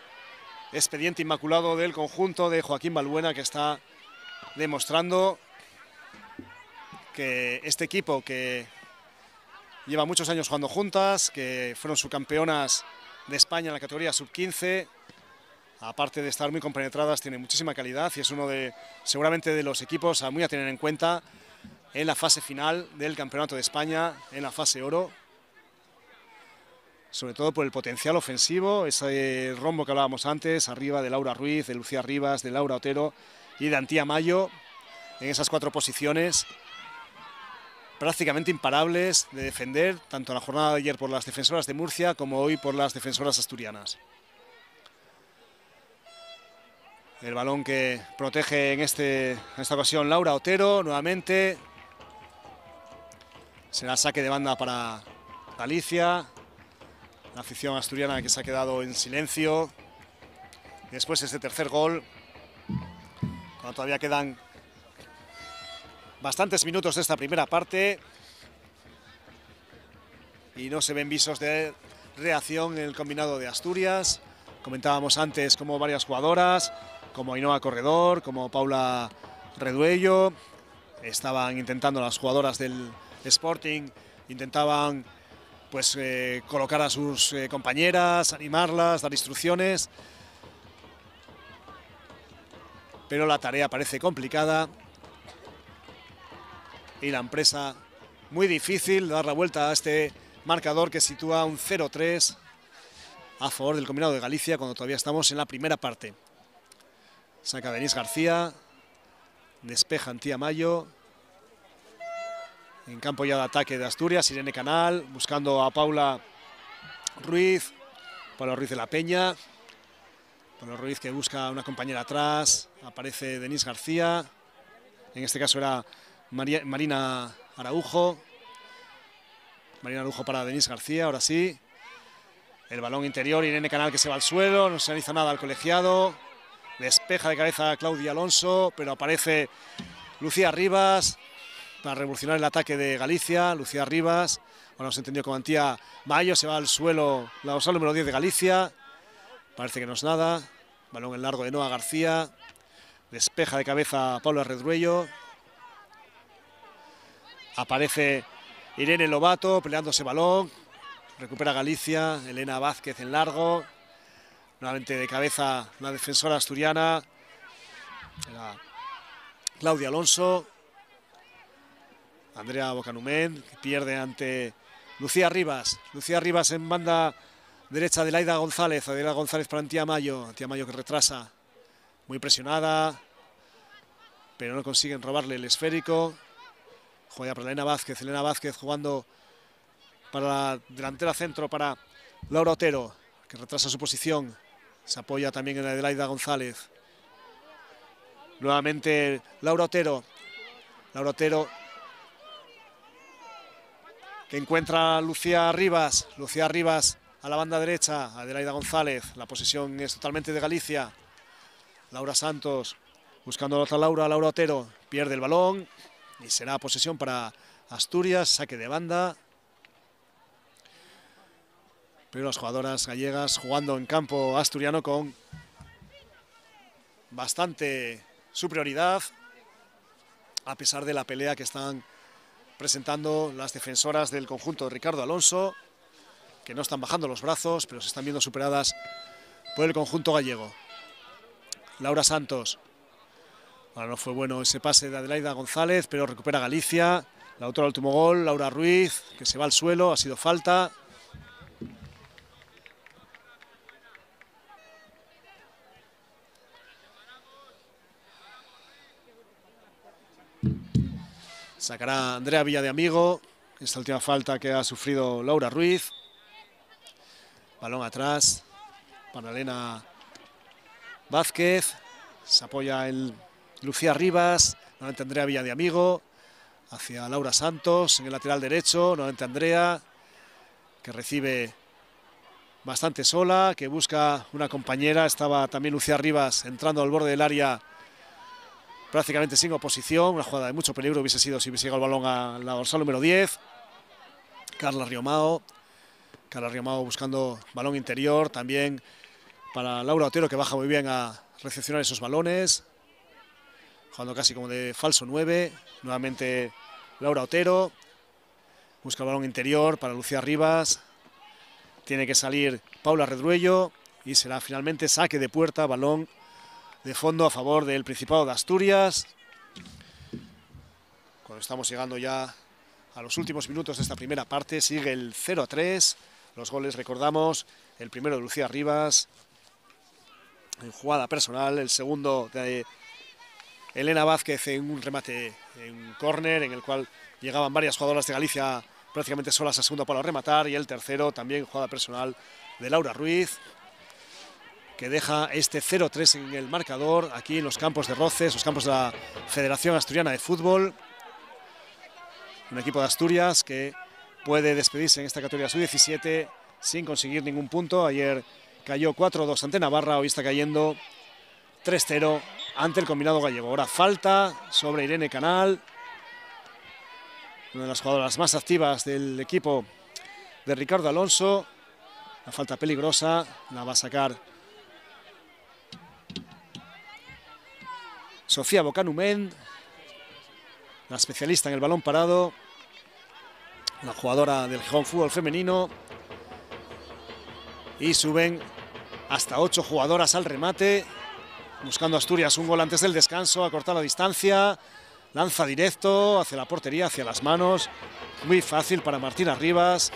expediente inmaculado del conjunto de Joaquín Balbuena, que está demostrando que este equipo, que lleva muchos años jugando juntas, que fueron subcampeonas de España en la categoría sub-15, aparte de estar muy compenetradas, tiene muchísima calidad y es uno de, seguramente, de los equipos a muy a tener en cuenta en la fase final del Campeonato de España, en la fase oro. Sobre todo por el potencial ofensivo, ese rombo que hablábamos antes, arriba de Laura Ruiz, de Lucía Rivas, de Laura Otero y de Antía Mayo, en esas 4 posiciones prácticamente imparables de defender, tanto en la jornada de ayer por las defensoras de Murcia como hoy por las defensoras asturianas. El balón que protege en esta ocasión Laura Otero, nuevamente. Será saque de banda para Galicia. La afición asturiana que se ha quedado en silencio. Después este tercer gol, cuando todavía quedan bastantes minutos de esta primera parte y no se ven visos de reacción en el combinado de Asturias. Comentábamos antes como varias jugadoras, como Ainhoa Corredor, como Paula Reduello, estaban intentando, las jugadoras del Sporting, intentaban pues colocar a sus compañeras, animarlas, dar instrucciones, pero la tarea parece complicada y la empresa muy difícil de dar la vuelta a este marcador que sitúa un 0-3 a favor del combinado de Galicia cuando todavía estamos en la primera parte. Saca Denise García, despeja Antía Mayo. En campo ya de ataque de Asturias, Irene Canal, buscando a Paula Ruiz de la Peña. Paula Ruiz que busca a una compañera atrás, aparece Denise García. En este caso era Marina Araujo. Marina Araujo para Denise García, ahora sí. El balón interior, Irene Canal que se va al suelo, no se analiza nada al colegiado. Despeja de cabeza Claudia Alonso, pero aparece Lucía Rivas para revolucionar el ataque de Galicia. Lucía Rivas, ahora se entendió como Antía Mayo, se va al suelo la dorsal número 10 de Galicia. Parece que no es nada. Balón en largo de Noa García. Despeja de cabeza Paula Redruello. Aparece Irene Lobato peleando ese balón. Recupera Galicia, Elena Vázquez en largo. Nuevamente de cabeza la defensora asturiana, Claudia Alonso. Andrea Bocanumen, que pierde ante Lucía Rivas. Lucía Rivas en banda derecha, Adelaida González. Adelaida González para Antía Mayo. Antía Mayo que retrasa. Muy presionada, pero no consiguen robarle el esférico. Juega para Elena Vázquez. Elena Vázquez jugando para la delantera centro para Laura Otero, que retrasa su posición. Se apoya también en Adelaida González. Nuevamente Laura Otero. Laura Otero que encuentra a Lucía Rivas. Lucía Rivas a la banda derecha. Adelaida González. La posesión es totalmente de Galicia. Laura Santos buscando a la otra Laura. Laura Otero pierde el balón y será posesión para Asturias. Saque de banda. Pero las jugadoras gallegas jugando en campo asturiano con bastante superioridad, a pesar de la pelea que están presentando las defensoras del conjunto de Ricardo Alonso, que no están bajando los brazos, pero se están viendo superadas por el conjunto gallego. Laura Santos. Ahora no fue bueno ese pase de Adelaida González, pero recupera Galicia. La autora del último gol, Laura Ruiz, que se va al suelo, ha sido falta. Sacará Andrea Villadiamigo, esta última falta que ha sufrido Laura Ruiz. Balón atrás para Elena Vázquez. Se apoya en Lucía Rivas. Nuevamente Andrea Villadiamigo hacia Laura Santos en el lateral derecho. Nuevamente Andrea, que recibe bastante sola, que busca una compañera. Estaba también Lucía Rivas entrando al borde del área prácticamente sin oposición. Una jugada de mucho peligro hubiese sido si hubiese llegado el balón a la dorsal número 10. Carla Riomao. Carla Riomao buscando balón interior. También para Laura Otero, que baja muy bien a recepcionar esos balones. Jugando casi como de falso 9. Nuevamente Laura Otero. Busca el balón interior para Lucía Rivas. Tiene que salir Paula Redruello. Y será finalmente saque de puerta, balón de fondo a favor del Principado de Asturias. Cuando estamos llegando ya a los últimos minutos de esta primera parte, sigue el 0-3. Los goles, recordamos, el primero de Lucía Rivas en jugada personal, el segundo de Elena Vázquez en un remate en córner, en el cual llegaban varias jugadoras de Galicia prácticamente solas a segundo palo a rematar, y el tercero también jugada personal de Laura Ruiz, que deja este 0-3 en el marcador aquí en los campos de Roces, los campos de la Federación Asturiana de Fútbol. Un equipo de Asturias que puede despedirse en esta categoría sub-17 sin conseguir ningún punto. Ayer cayó 4-2 ante Navarra, hoy está cayendo 3-0 ante el combinado gallego. Ahora falta sobre Irene Canal, una de las jugadoras más activas del equipo de Ricardo Alonso. La falta peligrosa la va a sacar Sofía Bocanumen, la especialista en el balón parado, la jugadora del Gijón Fútbol Femenino. Y suben hasta 8 jugadoras al remate, buscando Asturias un gol antes del descanso, a cortar la distancia. Lanza directo hacia la portería, hacia las manos. Muy fácil para Martina Rivas.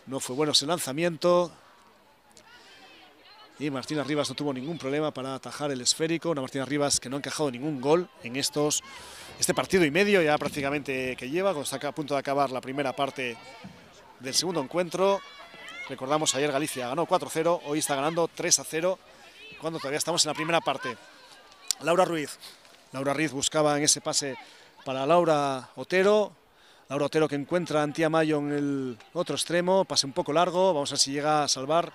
No fue bueno ese lanzamiento. Y Martina Rivas no tuvo ningún problema para atajar el esférico. Una Martina Rivas que no ha encajado ningún gol en este partido y medio ya prácticamente que lleva, cuando está a punto de acabar la primera parte del segundo encuentro. Recordamos, ayer Galicia ganó 4-0, hoy está ganando 3-0, cuando todavía estamos en la primera parte. Laura Ruiz. Laura Ruiz buscaba en ese pase para Laura Otero. Laura Otero que encuentra a Antía Mayo en el otro extremo. Pase un poco largo, vamos a ver si llega a salvar.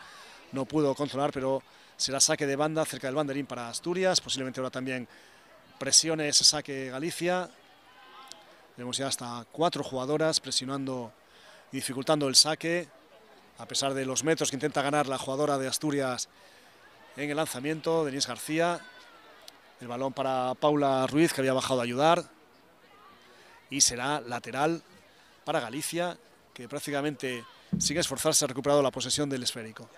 No pudo controlar, pero será saque de banda cerca del banderín para Asturias. Posiblemente ahora también presione ese saque Galicia. Tenemos ya hasta 4 jugadoras presionando y dificultando el saque, a pesar de los metros que intenta ganar la jugadora de Asturias en el lanzamiento, Denise García. El balón para Paula Ruiz, que había bajado a ayudar. Y será lateral para Galicia, que prácticamente, sin esforzarse, ha recuperado la posesión del esférico.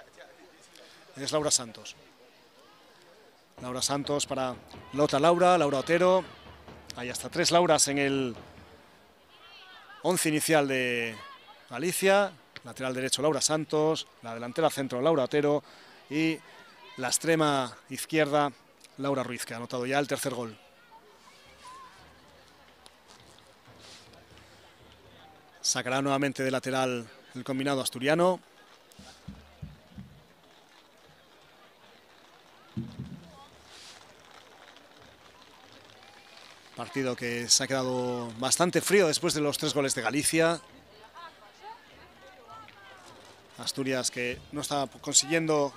Es Laura Santos. Laura Santos para la otra Laura Otero. Hay hasta 3 Lauras en el 11 inicial de Galicia. Lateral derecho Laura Santos, la delantera centro Laura Otero y la extrema izquierda Laura Ruiz, que ha anotado ya el tercer gol. Sacará nuevamente de lateral el combinado asturiano. Partido que se ha quedado bastante frío después de los 3 goles de Galicia. Asturias que no está consiguiendo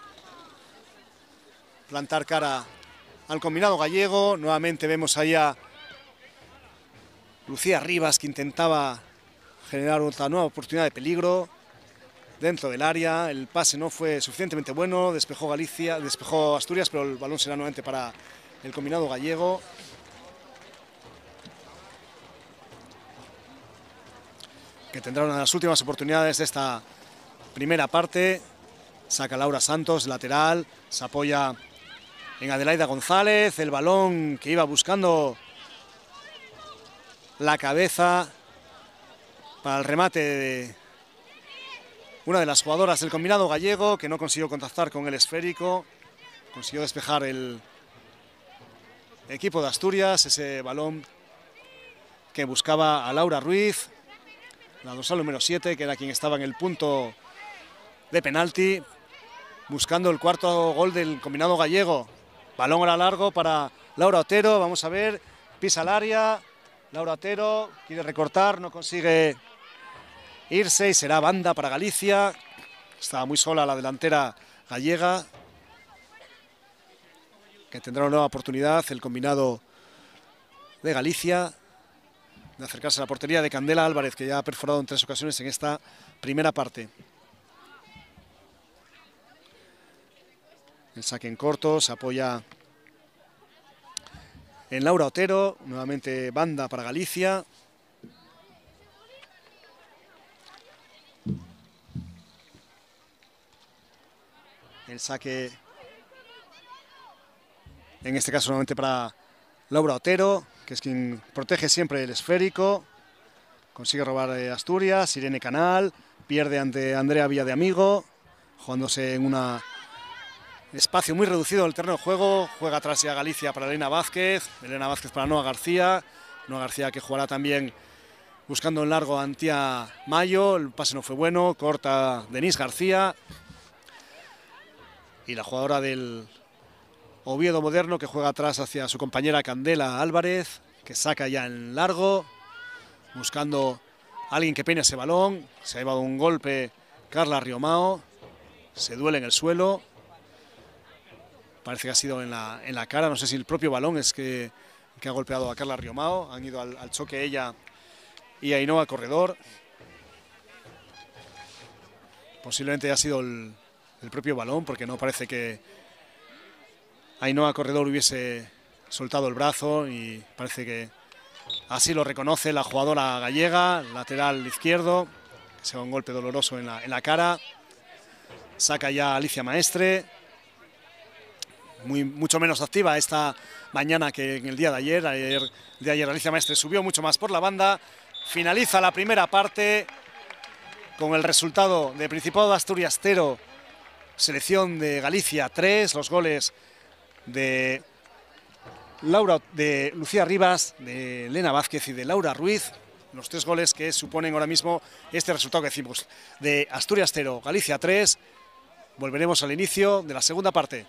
plantar cara al combinado gallego. Nuevamente vemos ahí a Lucía Rivas, que intentaba generar otra nueva oportunidad de peligro dentro del área. El pase no fue suficientemente bueno, despejó Asturias, pero el balón será nuevamente para el combinado gallego. Que tendrá una de las últimas oportunidades de esta primera parte. Saca Laura Santos, lateral, se apoya en Adelaida González, el balón que iba buscando la cabeza para el remate de una de las jugadoras del combinado gallego, que no consiguió contactar con el esférico, consiguió despejar el equipo de Asturias, ese balón que buscaba a Laura Ruiz, la dorsal número 7, que era quien estaba en el punto de penalti, buscando el cuarto gol del combinado gallego. Balón ahora largo para Laura Otero, vamos a ver, pisa el área, Laura Otero quiere recortar, no consigue irse y será banda para Galicia. Estaba muy sola la delantera gallega, que tendrá una nueva oportunidad el combinado de Galicia de acercarse a la portería de Candela Álvarez, que ya ha perforado en 3 ocasiones en esta primera parte. El saque en corto, se apoya en Laura Otero, nuevamente banda para Galicia. El saque, en este caso nuevamente para Laura Otero, que es quien protege siempre el esférico. Consigue robar Asturias, Irene Canal, pierde ante Andrea Villadiamigo, jugándose en un espacio muy reducido del terreno de juego. Juega atrás ya Galicia para Elena Vázquez para Noa García. Noa García, que jugará también buscando en largo a Antía Mayo. El pase no fue bueno, corta Denise García. Y la jugadora del Oviedo Moderno, que juega atrás hacia su compañera Candela Álvarez, que saca ya en largo, buscando a alguien que peine ese balón. Se ha llevado un golpe Carla Riomao, se duele en el suelo. Parece que ha sido en la cara, no sé si el propio balón es que ha golpeado a Carla Riomao. Han ido al choque ella y Ainhoa Corredor. Posiblemente ha sido el propio balón, porque no parece que Ainhoa Corredor hubiese soltado el brazo, y parece que así lo reconoce la jugadora gallega, lateral izquierdo, que se da un golpe doloroso en la cara. Saca ya Alicia Maestre, mucho menos activa esta mañana que en el día de ayer. El día de ayer Alicia Maestre subió mucho más por la banda. Finaliza la primera parte con el resultado de Principado de Asturias 0, Selección de Galicia 3, los goles de Lucía Rivas, de Elena Vázquez y de Laura Ruiz, los 3 goles que suponen ahora mismo este resultado que decimos, de Asturias 0, Galicia 3. Volveremos al inicio de la segunda parte.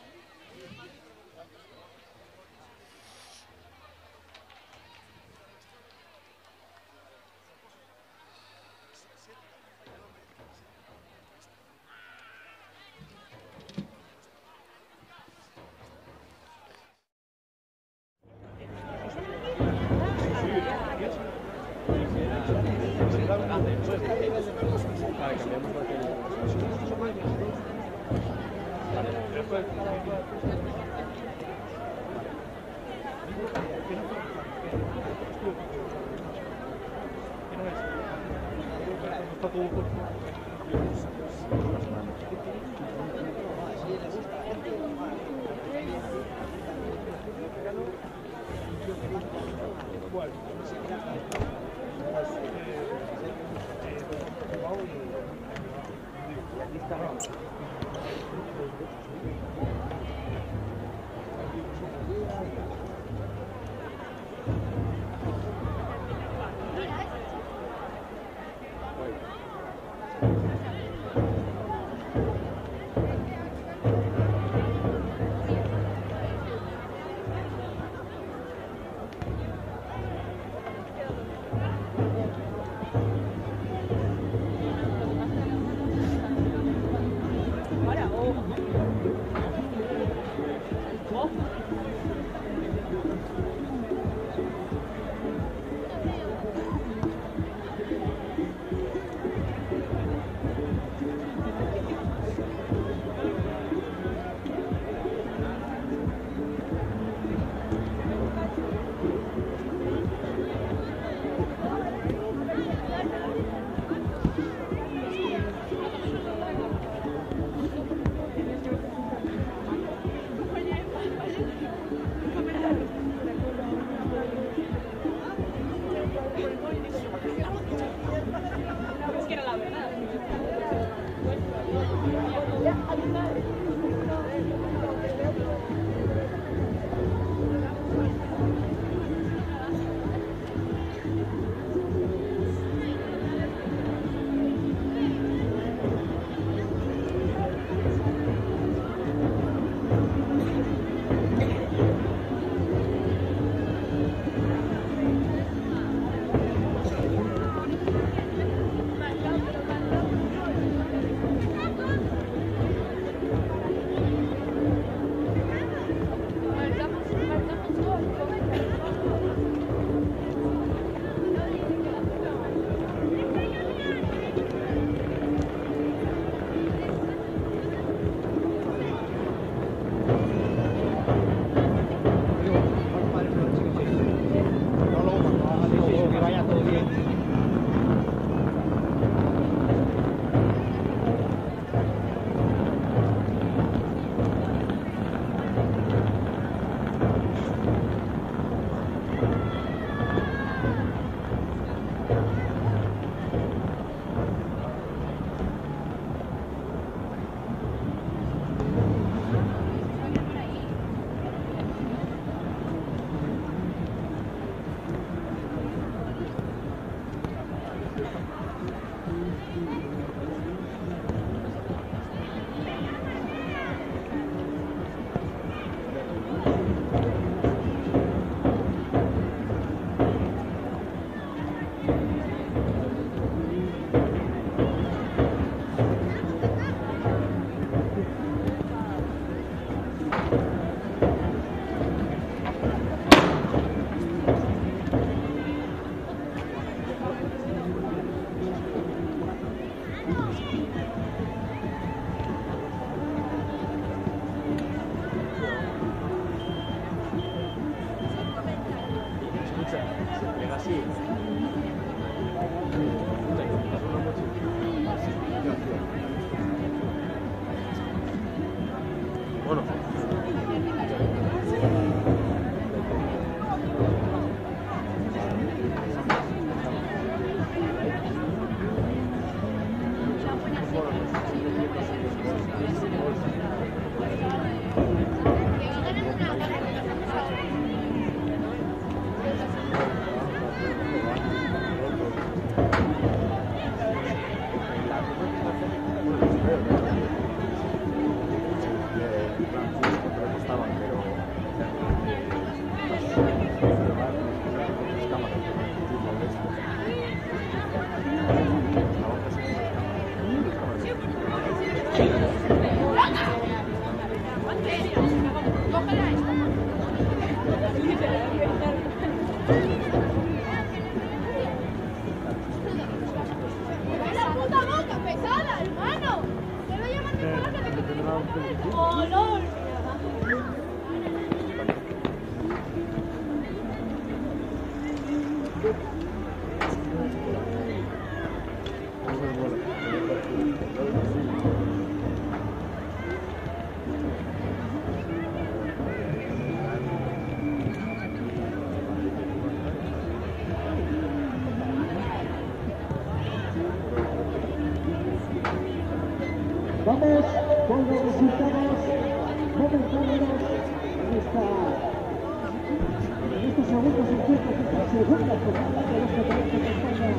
segunda jornada de los campeonatos de España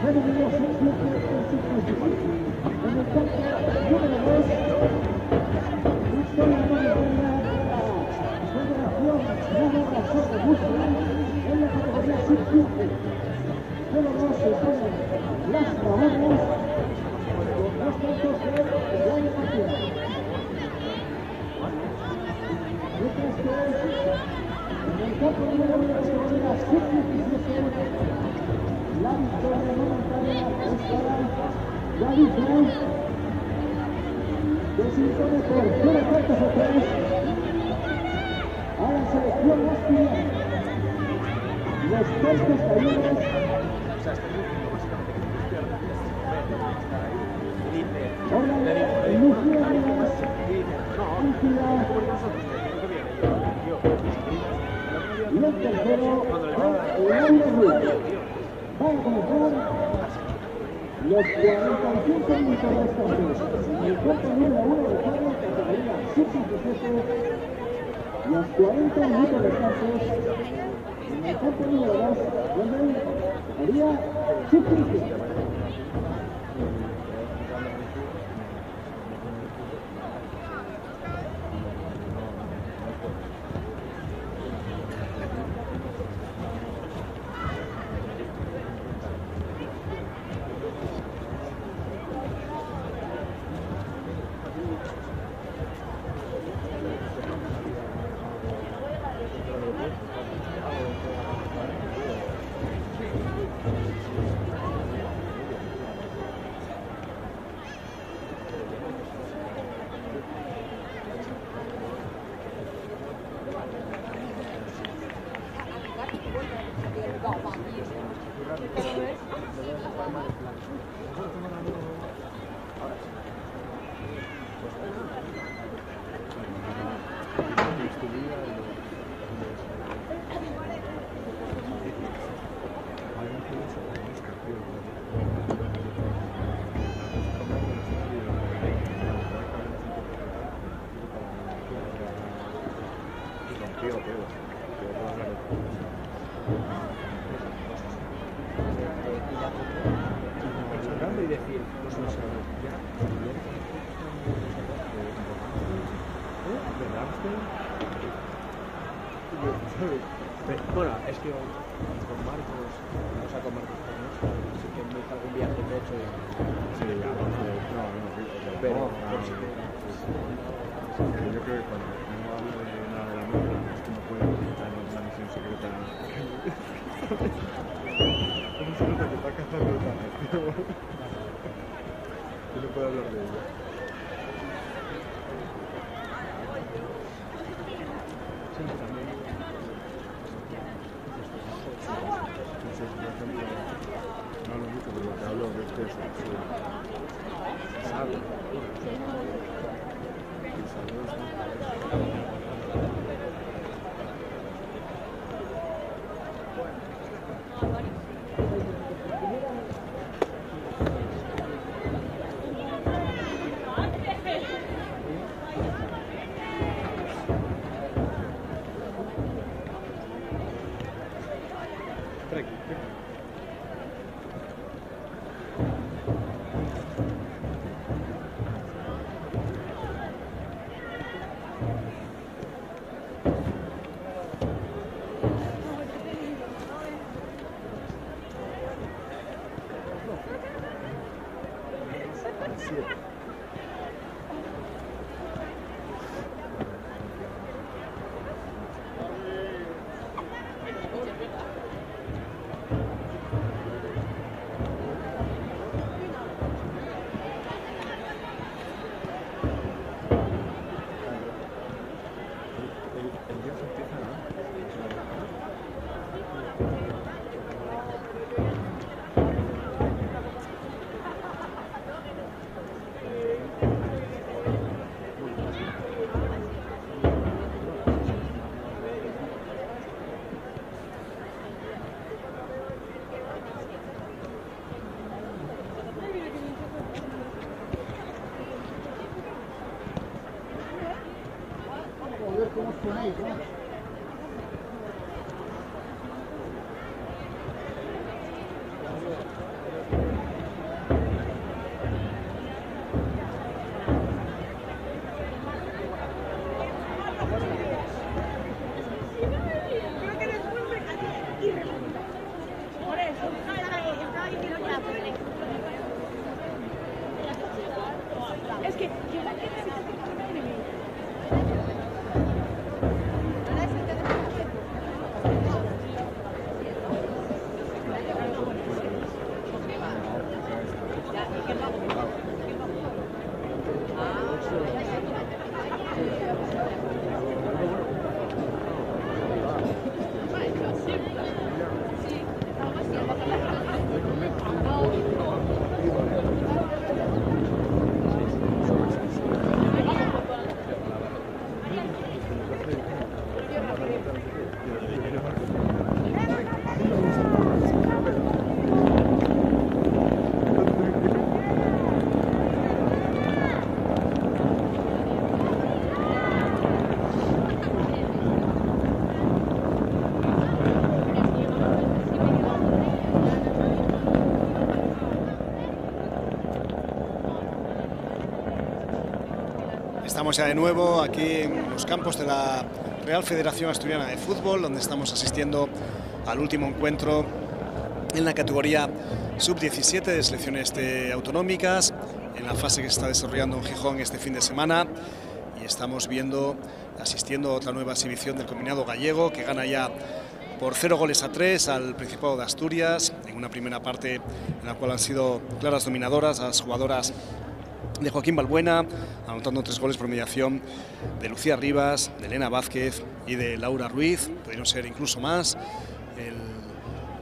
femeninos sub-17. En el campo número 2, victoria momentánea de la Federación Navarra Soca Muscular en la categoría sub-15. Número 2 se ponen las Navarras con 2 puntos de Eduardo Martín. Mientras que en el campo número 1 de la categoría sub-17, la victoria momentánea es para Galicia, que se impone por 0 cartas a 3 a la selección asturiana. Los 3 castañuelos Lucía Rivas, Ángela y el tercero Laura Ruiz. Van a comenzar los 45 minutos restantes en el campo número 1 de juego, categoría sub-17, los 40 minutos restantes en el campo número 2, donde haría sub-15. Bueno, es que con Marcos, o sea, con Marcos, sí que me hizo algún viaje de hecho. Sí, pero yo creo que cuando no hablo de nada de la mierda es que no puedo quitar la misión secreta. ¿Cómo se nota que está cazando el pan? Yo no puedo hablar de ella. Sí, también. Por ejemplo, no hablo mucho, pero lo que hablo es que eso, sabe. Estamos ya de nuevo aquí en los campos de la Real Federación Asturiana de Fútbol, donde estamos asistiendo al último encuentro en la categoría sub-17 de selecciones autonómicas, en la fase que se está desarrollando en Gijón este fin de semana. Y estamos asistiendo a otra nueva exhibición del combinado gallego, que gana ya por 0-3 al Principado de Asturias, en una primera parte en la cual han sido claras dominadoras las jugadoras de Joaquín Balbuena, anotando 3 goles por mediación de Lucía Rivas, de Elena Vázquez y de Laura Ruiz. Pudieron ser incluso más. El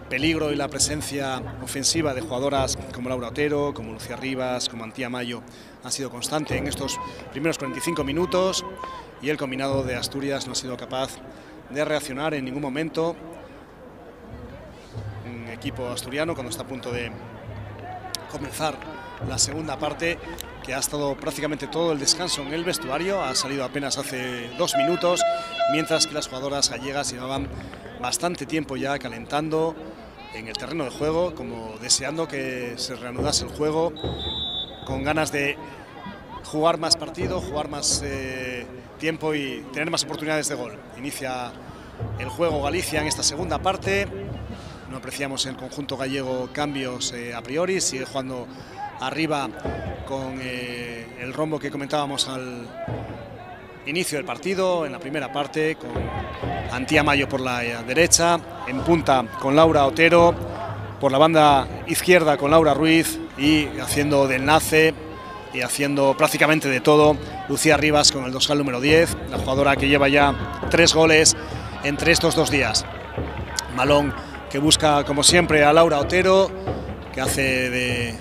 peligro y la presencia ofensiva de jugadoras como Laura Otero, como Lucía Rivas, como Antía Mayo ha sido constante en estos primeros 45 minutos, y el combinado de Asturias no ha sido capaz de reaccionar en ningún momento. Un equipo asturiano, cuando está a punto de comenzar la segunda parte, que ha estado prácticamente todo el descanso en el vestuario, ha salido apenas hace 2 minutos, mientras que las jugadoras gallegas llevaban bastante tiempo ya calentando en el terreno de juego, como deseando que se reanudase el juego, con ganas de jugar más partido, jugar más tiempo y tener más oportunidades de gol. Inicia el juego Galicia en esta segunda parte. No apreciamos en el conjunto gallego cambios a priori, sigue jugando arriba con el rombo que comentábamos al inicio del partido, en la primera parte, con Antía Mayo por la derecha, en punta con Laura Otero, por la banda izquierda con Laura Ruiz, y haciendo de enlace y haciendo prácticamente de todo Lucía Rivas con el dorsal número 10, la jugadora que lleva ya 3 goles entre estos 2 días. Malón, que busca como siempre a Laura Otero, que hace de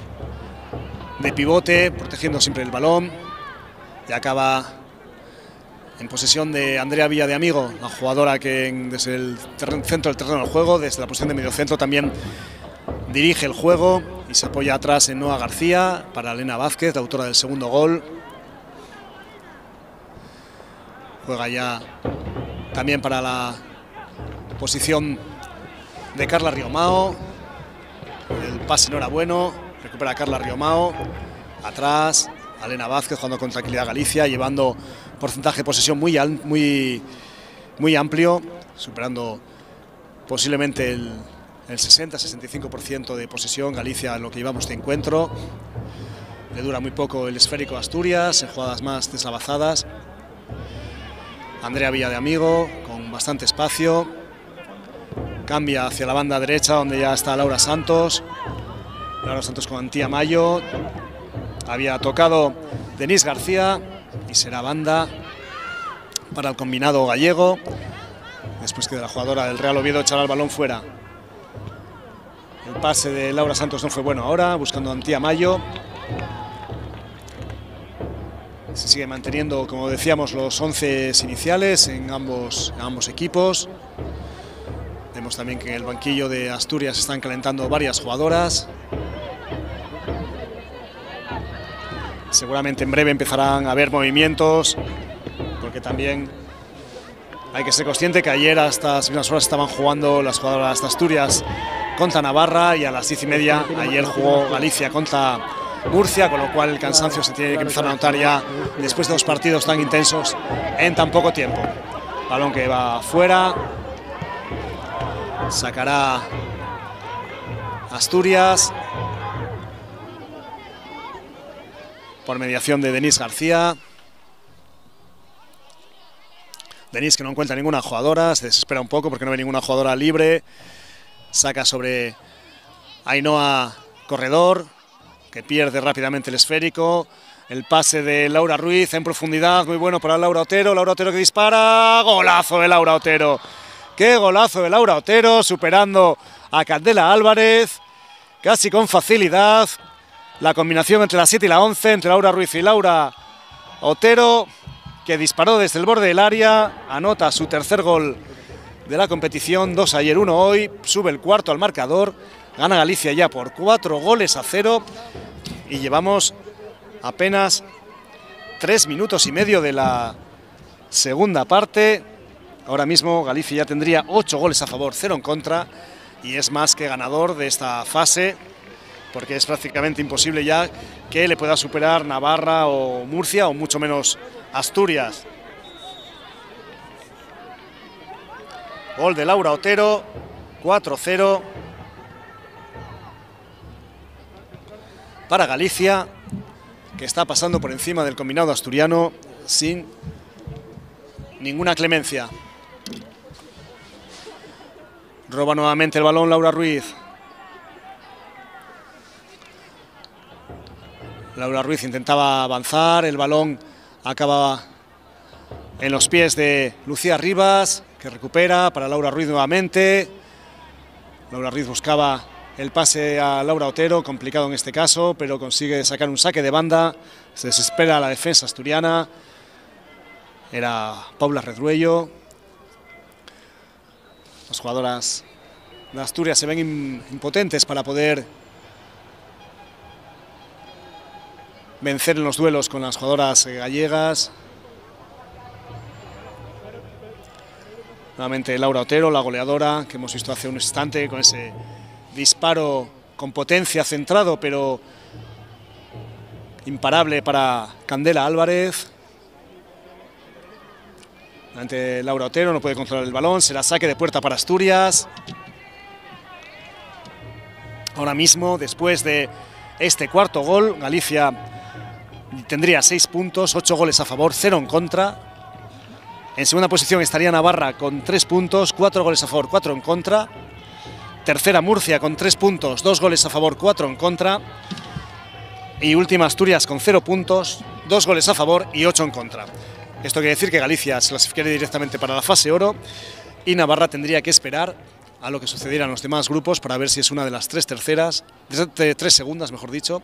pivote, protegiendo siempre el balón, y acaba en posesión de Andrea Villa de Amigo, la jugadora que desde el centro del terreno del juego, desde la posición de mediocentro, también dirige el juego y se apoya atrás en Noa García para Elena Vázquez, la autora del segundo gol. Juega ya también para la posición de Carla Riomao. El pase no era bueno, recupera Carla Riomao. Atrás, Elena Vázquez jugando con tranquilidad Galicia, llevando porcentaje de posesión muy amplio, superando posiblemente el 60-65% de posesión. Galicia en lo que llevamos de encuentro. Le dura muy poco el esférico a Asturias, en jugadas más deslavazadas. Andrea Villa de Amigo con bastante espacio. Cambia hacia la banda derecha, donde ya está Laura Santos. Laura Santos con Antía Mayo. Había tocado Denise García y será banda para el combinado gallego, después que la jugadora del Real Oviedo echará el balón fuera. El pase de Laura Santos no fue bueno ahora, buscando a Antía Mayo. Se sigue manteniendo, como decíamos, los 11 iniciales en ambos equipos. Vemos también que en el banquillo de Asturias están calentando varias jugadoras. Seguramente en breve empezarán a haber movimientos, porque también hay que ser consciente que ayer a estas mismas horas estaban jugando las jugadoras de Asturias contra Navarra, y a las 10:30 ayer jugó Galicia contra Murcia, con lo cual el cansancio se tiene que empezar a notar ya después de 2 partidos tan intensos en tan poco tiempo. Balón que va fuera, sacará Asturias por mediación de Denise García. Denise, que no encuentra ninguna jugadora, se desespera un poco porque no ve ninguna jugadora libre. Saca sobre Ainhoa Corredor, que pierde rápidamente el esférico. El pase de Laura Ruiz en profundidad, muy bueno para Laura Otero. Laura Otero que dispara. Golazo de Laura Otero. ¡Qué golazo de Laura Otero! Superando a Candela Álvarez, casi con facilidad. La combinación entre la 7 y la 11, entre Laura Ruiz y Laura Otero, que disparó desde el borde del área, anota su 3er gol de la competición, 2 ayer, 1 hoy, sube el 4º al marcador, gana Galicia ya por 4-0 y llevamos apenas 3 minutos y medio de la segunda parte. Ahora mismo Galicia ya tendría 8 goles a favor, 0 en contra, y es más que ganador de esta fase, porque es prácticamente imposible ya que le pueda superar Navarra o Murcia, o mucho menos Asturias. Gol de Laura Otero, 4-0 para Galicia, que está pasando por encima del combinado asturiano sin ninguna clemencia. Roba nuevamente el balón Laura Ruiz. Laura Ruiz intentaba avanzar, el balón acaba en los pies de Lucía Rivas, que recupera para Laura Ruiz nuevamente. Laura Ruiz buscaba el pase a Laura Otero, complicado en este caso, pero consigue sacar un saque de banda. Se desespera la defensa asturiana. Era Paula Redruello. Las jugadoras de Asturias se ven impotentes para poder vencer en los duelos con las jugadoras gallegas. Nuevamente Laura Otero, la goleadora, que hemos visto hace un instante con ese disparo con potencia, centrado, pero imparable para Candela Álvarez. Nuevamente Laura Otero no puede controlar el balón, será saque de puerta para Asturias. Ahora mismo, después de este cuarto gol, Galicia tendría 6 puntos, 8 goles a favor, 0 en contra. En segunda posición estaría Navarra con 3 puntos, 4 goles a favor, 4 en contra. Tercera Murcia con 3 puntos, 2 goles a favor, 4 en contra. Y última Asturias con 0 puntos, 2 goles a favor y 8 en contra. Esto quiere decir que Galicia se clasificaría directamente para la fase oro y Navarra tendría que esperar a lo que sucediera en los demás grupos para ver si es una de las 3 segundas, mejor dicho,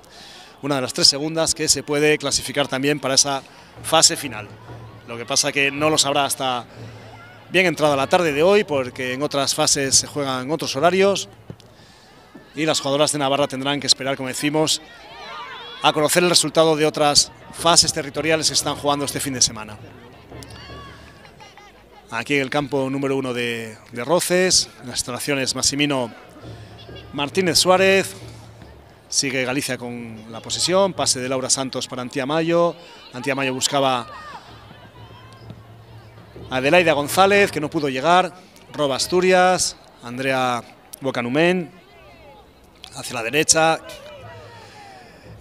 una de las 3 segundas que se puede clasificar también para esa fase final. Lo que pasa que no lo sabrá hasta bien entrada la tarde de hoy, porque en otras fases se juegan otros horarios y las jugadoras de Navarra tendrán que esperar, como decimos, a conocer el resultado de otras fases territoriales que están jugando este fin de semana. Aquí en el campo número 1 de Roces, en las instalaciones Massimino Martínez Suárez. Sigue Galicia con la posesión, pase de Laura Santos para Antía Mayo. Antía Mayo buscaba a Adelaida González, que no pudo llegar. Roba Asturias, Andrea Bocanumén hacia la derecha.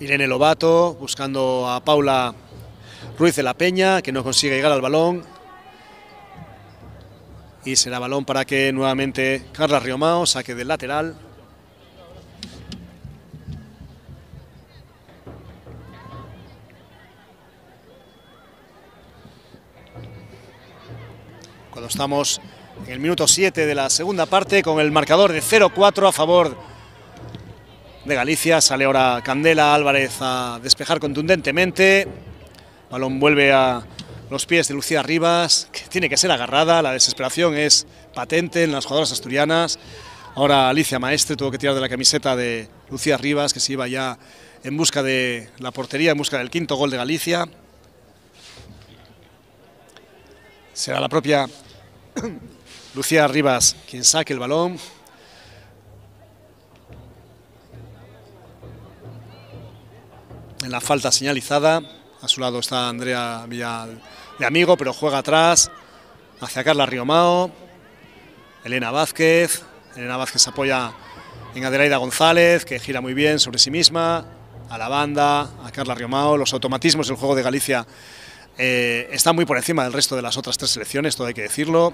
Irene Lobato buscando a Paula Ruiz de la Peña, que no consigue llegar al balón. Y será balón para que nuevamente Carla Riomao saque del lateral. Cuando estamos en el minuto 7 de la segunda parte, con el marcador de 0-4 a favor de Galicia. Sale ahora Candela Álvarez a despejar contundentemente. El balón vuelve a los pies de Lucía Rivas, que tiene que ser agarrada. La desesperación es patente en las jugadoras asturianas. Ahora Alicia Maestre tuvo que tirar de la camiseta de Lucía Rivas, que se iba ya en busca de la portería, en busca del 5º gol de Galicia. Será la propia Lucía Rivas quien saque el balón. En la falta señalizada, a su lado está Andrea Villamigo, pero juega atrás hacia Carla Riomao. Elena Vázquez apoya en Adelaida González, que gira muy bien sobre sí misma, a la banda, a Carla Riomao. Los automatismos del juego de Galicia están muy por encima del resto de las otras 3 selecciones, todo hay que decirlo.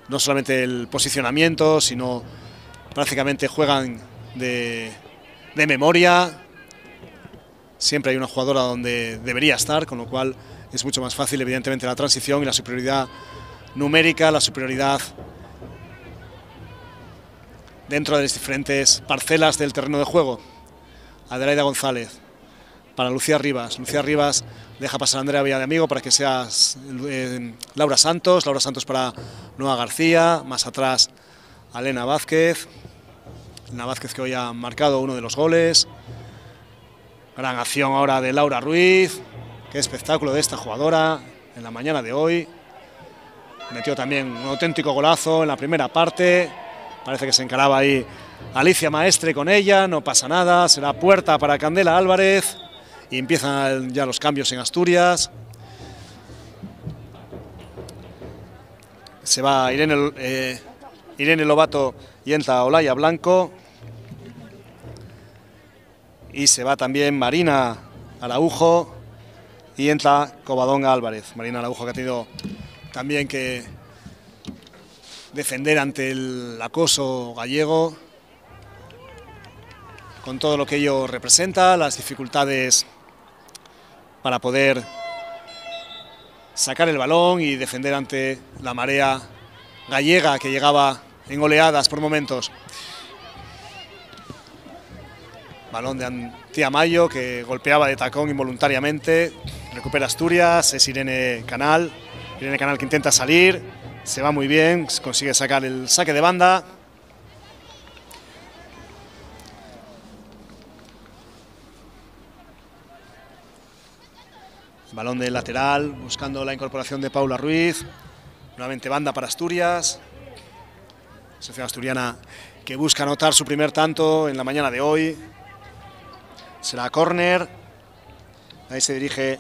No solamente el posicionamiento, sino prácticamente juegan de memoria. Siempre hay una jugadora donde debería estar, con lo cual es mucho más fácil, evidentemente, la transición y la superioridad numérica, la superioridad dentro de las diferentes parcelas del terreno de juego. Adelaida González para Lucía Rivas. Lucía Rivas deja pasar a Andrea Villamigo para que sea Laura Santos. Laura Santos para Noa García. Más atrás a Elena Vázquez. Elena Vázquez, que hoy ha marcado uno de los goles. Gran acción ahora de Laura Ruiz. Qué espectáculo de esta jugadora en la mañana de hoy. Metió también un auténtico golazo en la primera parte. Parece que se encaraba ahí Alicia Maestre con ella. No pasa nada. Será puerta para Candela Álvarez. y empiezan ya los cambios en Asturias. Se va Irene Lobato y entra Olaya Blanco. Y se va también Marina Araujo y entra Covadonga Álvarez. Marina Araujo, que ha tenido también que defender ante el acoso gallego, con todo lo que ello representa, las dificultades para poder sacar el balón y defender ante la marea gallega que llegaba en oleadas por momentos. Balón de Antía Mayo, que golpeaba de tacón involuntariamente. Recupera Asturias, es Irene Canal. Irene Canal que intenta salir, se va muy bien, consigue sacar el saque de banda. Balón de lateral, buscando la incorporación de Paula Ruiz. Nuevamente banda para Asturias. Selección asturiana que busca anotar su primer tanto en la mañana de hoy. Será córner. Ahí se dirige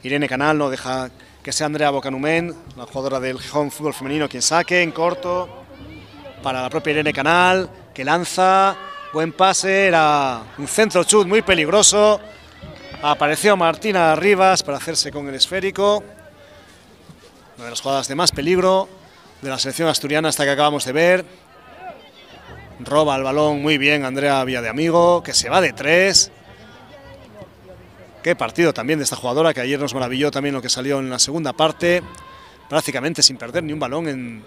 Irene Canal, no deja que sea Andrea Bocanumen, la jugadora del Gijón Fútbol Femenino, quien saque en corto para la propia Irene Canal, que lanza. Buen pase, era un centro chut muy peligroso. Apareció Martina Rivas para hacerse con el esférico. Una de las jugadas de más peligro de la selección asturiana hasta que acabamos de ver. Roba el balón muy bien Andrea Villadeamigo, que se va de 3. Qué partido también de esta jugadora, que ayer nos maravilló también lo que salió en la segunda parte, prácticamente sin perder ni un balón en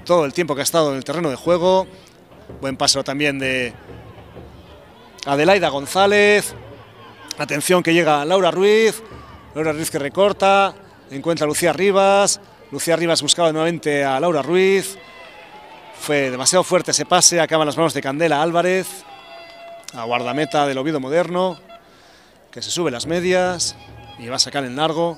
todo el tiempo que ha estado en el terreno de juego. Buen paso también de Adelaida González. Atención que llega Laura Ruiz que recorta, encuentra a Lucía Rivas. Lucía Rivas buscaba nuevamente a Laura Ruiz. Fue demasiado fuerte ese pase, acaba en las manos de Candela Álvarez, a guardameta del Oviedo Moderno, que se sube las medias y va a sacar en largo.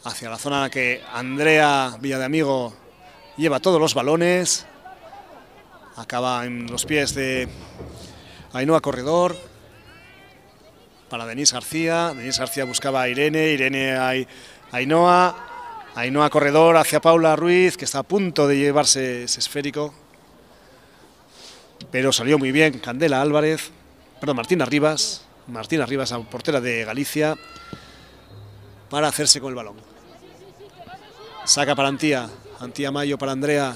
Hacia la zona en la que Andrea Villadeamigo lleva todos los balones. Acaba en los pies de Ainhoa Corredor para Denise García. Denise García buscaba a Irene a Ainhoa Corredor hacia Paula Ruiz, que está a punto de llevarse ese esférico. Pero salió muy bien Candela Álvarez, perdón, Martina Rivas, la portera de Galicia, para hacerse con el balón. Saca para Antía Mayo para Andrea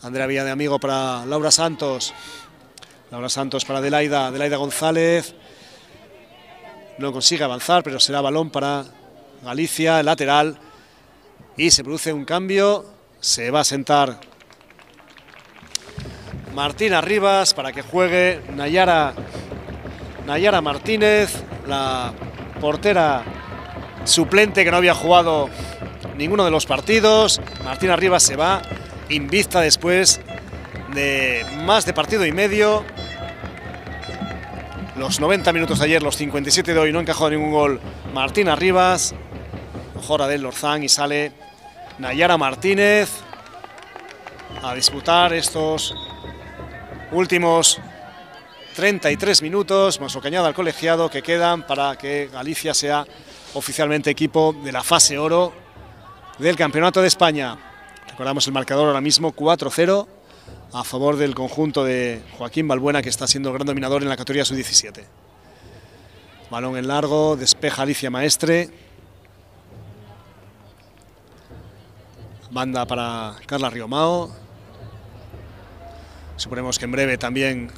Villadeamigo para Laura Santos para Adelaida González. No consigue avanzar, pero será balón para Galicia, el lateral, y se produce un cambio. Se va a sentar Martina Rivas para que juegue Nayara Martínez, la portera suplente que no había jugado ninguno de los partidos. Martina Rivas se va invicta después de más de partido y medio. Los 90 minutos de ayer, los 57 de hoy, no ha encajado ningún gol Martina Rivas. Mejora del Lorzán y sale Nayara Martínez a disputar estos últimos 33 minutos, más lo que añada al colegiado, que quedan para que Galicia sea oficialmente equipo de la fase oro del Campeonato de España. Recordamos el marcador ahora mismo 4-0 a favor del conjunto de Joaquín Balbuena, que está siendo el gran dominador en la categoría sub-17. Balón en largo, despeja Alicia Maestre. Banda para Carla Riomao. Suponemos que en breve también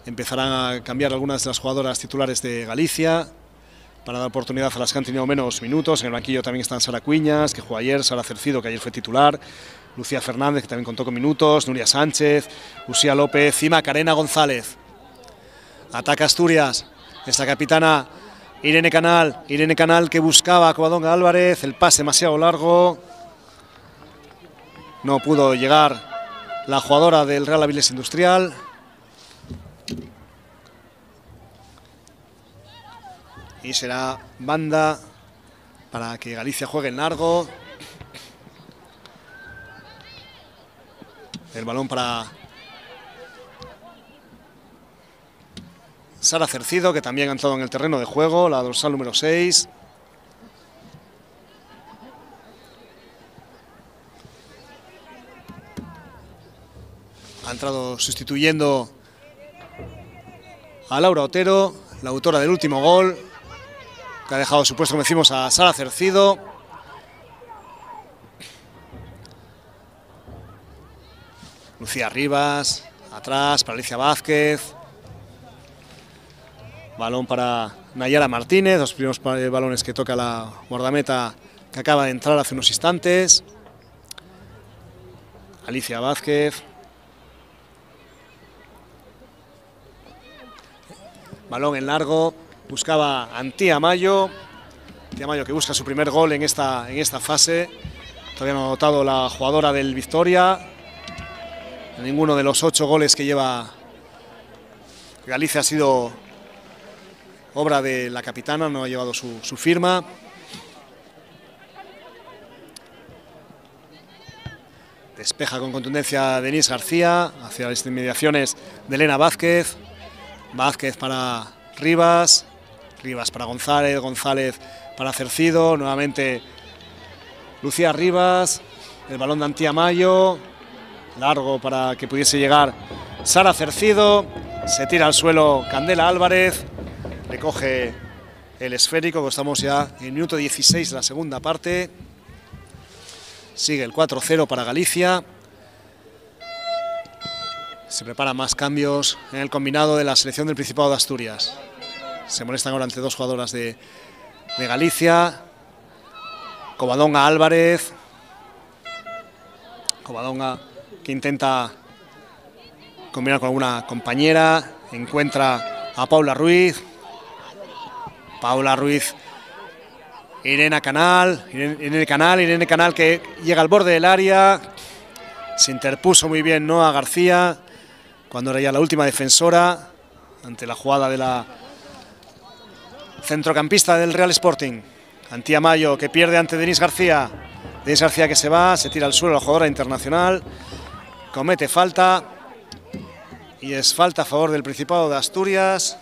empezarán a cambiar algunas de las jugadoras titulares de Galicia para dar oportunidad a las que han tenido menos minutos. En el banquillo también están Sara Cuiñas, que jugó ayer, Sara Cercido, que ayer fue titular, Lucía Fernández, que también contó con minutos, Nuria Sánchez, Lucía López y Macarena González. Ataca Asturias, esta capitana Irene Canal que buscaba a Covadonga Álvarez, el pase demasiado largo. No pudo llegar la jugadora del Real Avilés Industrial. Y será banda para que Galicia juegue en largo. El balón para Sara Cercido, que también ha entrado en el terreno de juego, la dorsal número 6. Ha entrado sustituyendo a Laura Otero, la autora del último gol, que ha dejado su puesto, como decimos, a Sara Cercido. Lucía Rivas, atrás para Alicia Vázquez. Balón para Nayara Martínez, los primeros balones que toca la guardameta que acaba de entrar hace unos instantes. Alicia Vázquez. Balón en largo, buscaba Antía Mayo. Antía Mayo que busca su primer gol en esta fase. Todavía no ha anotado la jugadora del Victoria. Ninguno de los 8 goles que lleva Galicia ha sido obra de la capitana, no ha llevado su firma. Despeja con contundencia Denise García hacia las inmediaciones de Elena Vázquez. Vázquez para Rivas, Rivas para González, González para Cercido, nuevamente Lucía Rivas, el balón de Antía Mayo, largo para que pudiese llegar Sara Cercido, se tira al suelo Candela Álvarez, recoge el esférico, que estamos ya en el minuto 16 de la segunda parte, sigue el 4-0 para Galicia. Se preparan más cambios en el combinado de la selección del Principado de Asturias. Se molestan ahora ante 2 jugadoras de Galicia. Covadonga Álvarez. Covadonga que intenta combinar con alguna compañera. Encuentra a Paula Ruiz. Paula Ruiz. Irene Canal que llega al borde del área. Se interpuso muy bien Noa García, cuando era ya la última defensora, ante la jugada de la centrocampista del Real Sporting. Antía Mayo que pierde ante Denise García. Denise García que se va, se tira al suelo la jugadora internacional. Comete falta. Y es falta a favor del Principado de Asturias.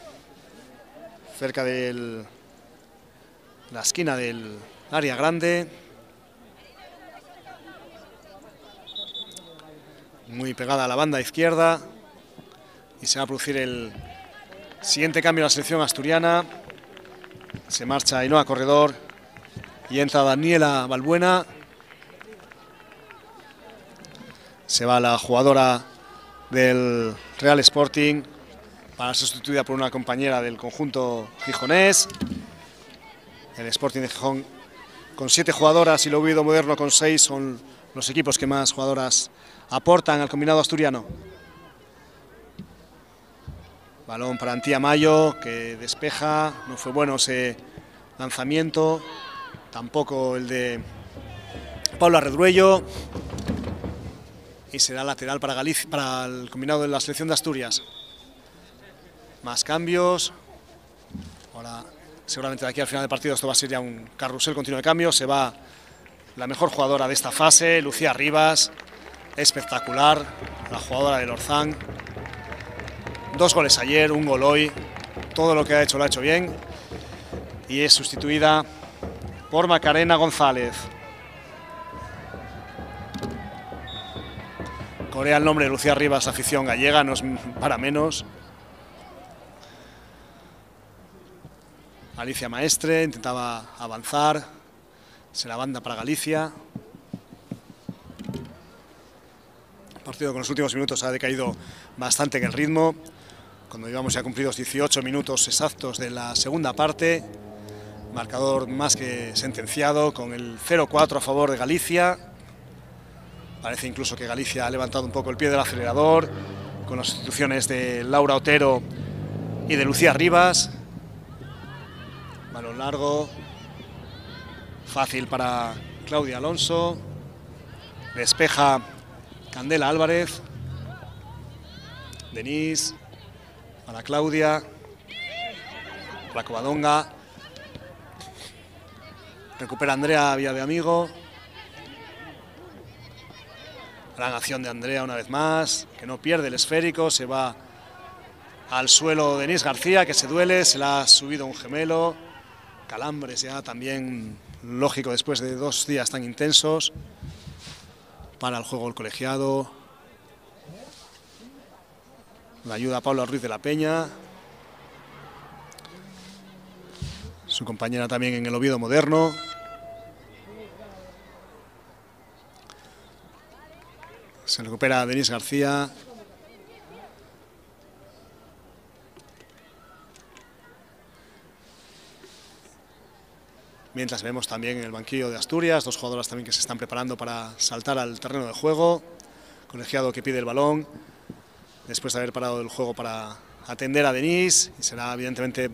Cerca de la esquina del área grande. Muy pegada a la banda izquierda. Y se va a producir el siguiente cambio en la selección asturiana. Se marcha Ainhoa Corredor y entra Daniela Balbuena. Se va la jugadora del Real Sporting para ser sustituida por una compañera del conjunto gijonés. El Sporting de Gijón con 7 jugadoras y el Oviedo Moderno con 6 son los equipos que más jugadoras aportan al combinado asturiano. Balón para Antía Mayo, que despeja. No fue bueno ese lanzamiento. Tampoco el de Paula Redruello. Y será lateral para Galicia, para el combinado de la selección de Asturias. Más cambios. Ahora, seguramente de aquí al final del partido esto va a ser ya un carrusel continuo de cambios. Se va la mejor jugadora de esta fase, Lucía Rivas. Espectacular, la jugadora del Orzán. 2 goles ayer, 1 gol hoy. Todo lo que ha hecho lo ha hecho bien. Y es sustituida por Macarena González. Corea el nombre de Lucía Rivas, afición gallega, no es para menos. Alicia Maestre intentaba avanzar. Se la banda para Galicia. El partido con los últimos minutos ha decaído bastante en el ritmo. Cuando llevamos ya cumplidos 18 minutos exactos de la segunda parte. Marcador más que sentenciado con el 0-4 a favor de Galicia. Parece incluso que Galicia ha levantado un poco el pie del acelerador con las sustituciones de Laura Otero y de Lucía Rivas. Balón largo. Fácil para Claudia Alonso. Despeja Candela Álvarez. Denise. Para Claudia. Para Covadonga. Recupera Andrea Vía de Amigo. Gran acción de Andrea una vez más, que no pierde el esférico, se va al suelo Denis García, que se duele, se le ha subido un gemelo. Calambres ya también, lógico, después de 2 días tan intensos. Para el juego el colegiado. La ayuda a Pablo Ruiz de la Peña. Su compañera también en el Oviedo Moderno. Se recupera Denis García. Mientras vemos también en el banquillo de Asturias 2 jugadoras también que se están preparando para saltar al terreno de juego. Colegiado que pide el balón después de haber parado el juego para atender a Denis. Y será evidentemente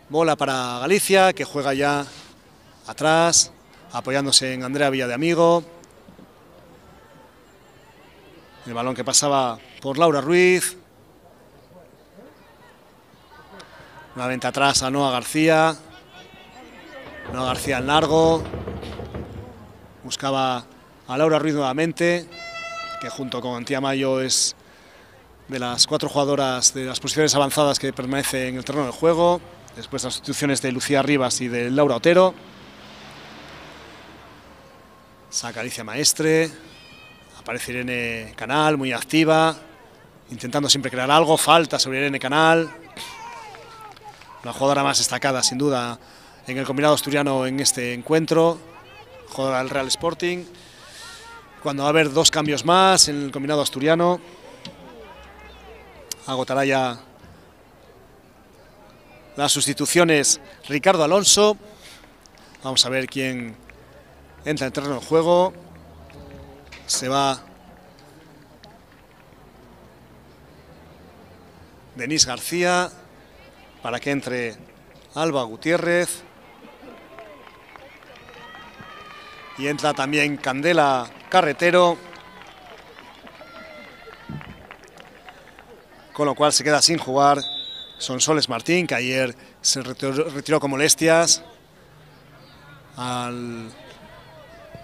bola para Galicia, que juega ya atrás, apoyándose en Andrea Villadiamigo. El balón que pasaba por Laura Ruiz. Nuevamente atrás a Noa García. Noa García en largo. Buscaba a Laura Ruiz nuevamente, que junto con Antía Mayo es de las 4 jugadoras de las posiciones avanzadas que permanece en el terreno de juego, después de las sustituciones de Lucía Rivas y de Laura Otero. Saca Alicia Maestre. Aparece Irene Canal, muy activa, intentando siempre crear algo. Falta sobre Irene Canal. La jugadora más destacada, sin duda, en el combinado asturiano en este encuentro. Jugadora del Real Sporting. Cuando va a haber 2 cambios más en el combinado asturiano. Agotará ya las sustituciones Ricardo Alonso. Vamos a ver quién entra en el terreno de juego. Se va Denis García para que entre Alba Gutiérrez. Y entra también Candela Carretero. Con lo cual se queda sin jugar Sonsoles Martín, que ayer se retiró con molestias a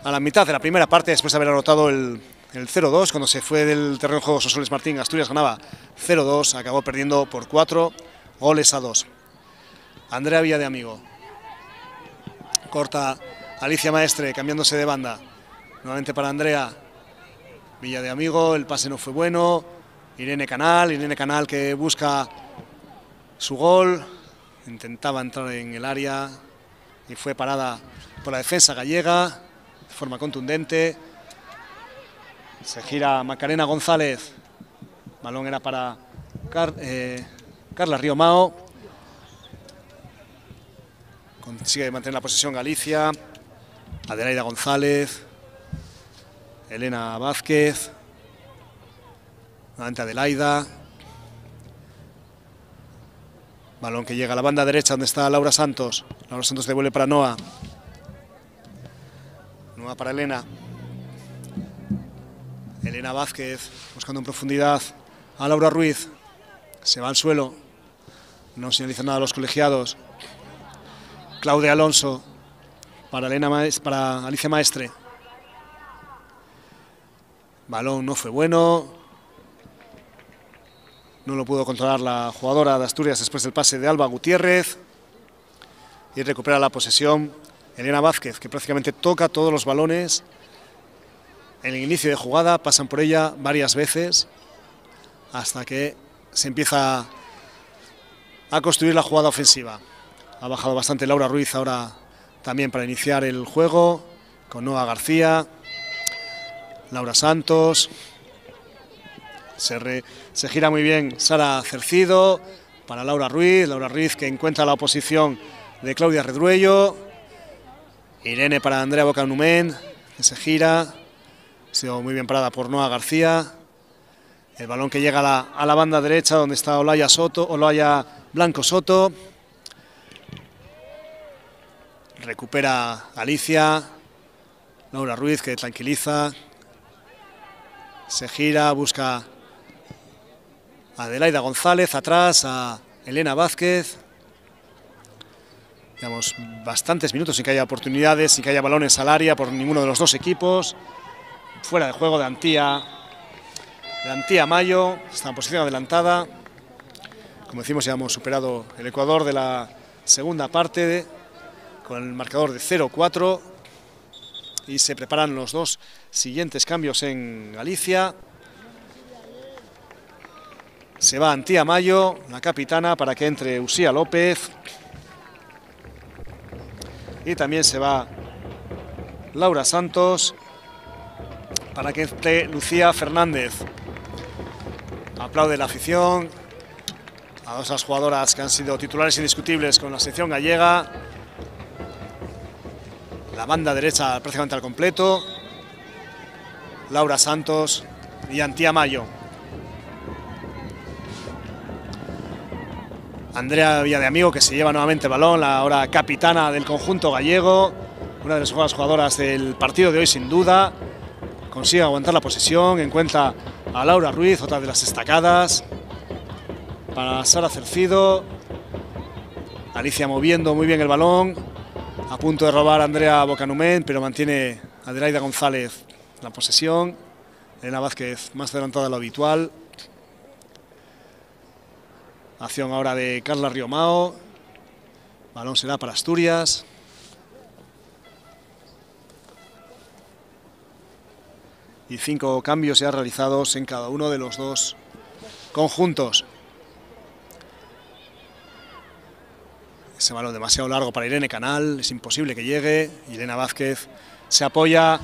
la mitad de la primera parte, después de haber anotado el 0-2. Cuando se fue del terreno de juego Sonsoles Martín, Asturias ganaba 0-2, acabó perdiendo por 4-2. Andrea Villadiamigo. Corta Alicia Maestre, cambiándose de banda. Nuevamente para Andrea Villadiamigo, el pase no fue bueno. Irene Canal que busca su gol. Intentaba entrar en el área y fue parada por la defensa gallega de forma contundente. Se gira Macarena González. Balón era para Carla Riomao. Consigue mantener la posesión Galicia. Adelaida González. Elena Vázquez. Nuevamente Adelaida. Balón que llega a la banda derecha donde está Laura Santos. Laura Santos devuelve para Noa. Noa para Elena. Elena Vázquez buscando en profundidad a Laura Ruiz. Se va al suelo. No señaliza nada a los colegiados. Claudia Alonso para Alicia Maestre. Balón no fue bueno. No lo pudo controlar la jugadora de Asturias después del pase de Alba Gutiérrez. Y recupera la posesión Elena Vázquez, que prácticamente toca todos los balones. En el inicio de jugada pasan por ella varias veces hasta que se empieza a construir la jugada ofensiva. Ha bajado bastante Laura Ruiz ahora también para iniciar el juego, con Noa García, Laura Santos. Se gira muy bien Sara Cercido para Laura Ruiz que encuentra la oposición de Claudia Redruello. Irene para Andrea Bocanumen, que se gira. Ha sido muy bien parada por Noa García. El balón que llega a la banda derecha donde está Olaya Blanco Soto. Recupera Alicia. Laura Ruiz que tranquiliza. Se gira, busca a Adelaida González, atrás a Elena Vázquez. Llevamos bastantes minutos sin que haya oportunidades, sin que haya balones al área por ninguno de los 2 equipos. Fuera de juego de Antía Mayo, está en posición adelantada. Como decimos, ya hemos superado el Ecuador de la segunda parte con el marcador de 0-4 y se preparan los dos siguientes cambios en Galicia. Se va Antía Mayo, la capitana, para que entre Usía López. Y también se va Laura Santos para que entre Lucía Fernández. Aplaude la afición a dos de las jugadoras que han sido titulares indiscutibles con la selección gallega. La banda derecha prácticamente al completo. Laura Santos y Antía Mayo. Andrea Villadiamigo, que se lleva nuevamente el balón, la ahora capitana del conjunto gallego, una de las mejores jugadoras del partido de hoy sin duda. Consigue aguantar la posesión, encuentra a Laura Ruiz, otra de las destacadas. Para Sara Cercido. Alicia moviendo muy bien el balón. A punto de robar a Andrea Bocanumen, pero mantiene Adelaida González la posesión. Elena Vázquez más adelantada de lo habitual. Acción ahora de Carla Riomao. Balón será para Asturias. Y 5 cambios ya realizados en cada uno de los dos conjuntos. Ese balón demasiado largo para Irene Canal, es imposible que llegue. Elena Vázquez se apoya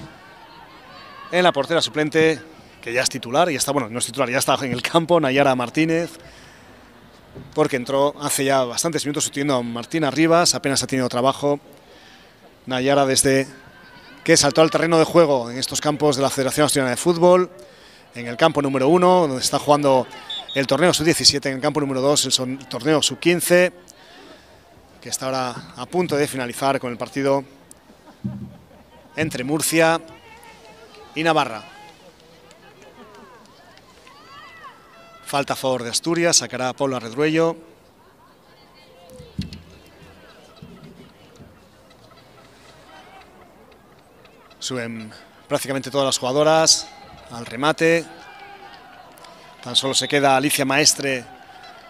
en la portera suplente, que ya es titular, y está, bueno, no es titular, ya está en el campo, Nayara Martínez, porque entró hace ya bastantes minutos sustituyendo a Martina Rivas. Apenas ha tenido trabajo Nayara desde que saltó al terreno de juego en estos campos de la Federación Asturiana de Fútbol, en el campo número 1, donde está jugando el torneo sub-17, en el campo número 2, el torneo sub-15, que está ahora a punto de finalizar con el partido entre Murcia y Navarra. Falta a favor de Asturias, sacará a Paula Redruello. Suben prácticamente todas las jugadoras al remate. Tan solo se queda Alicia Maestre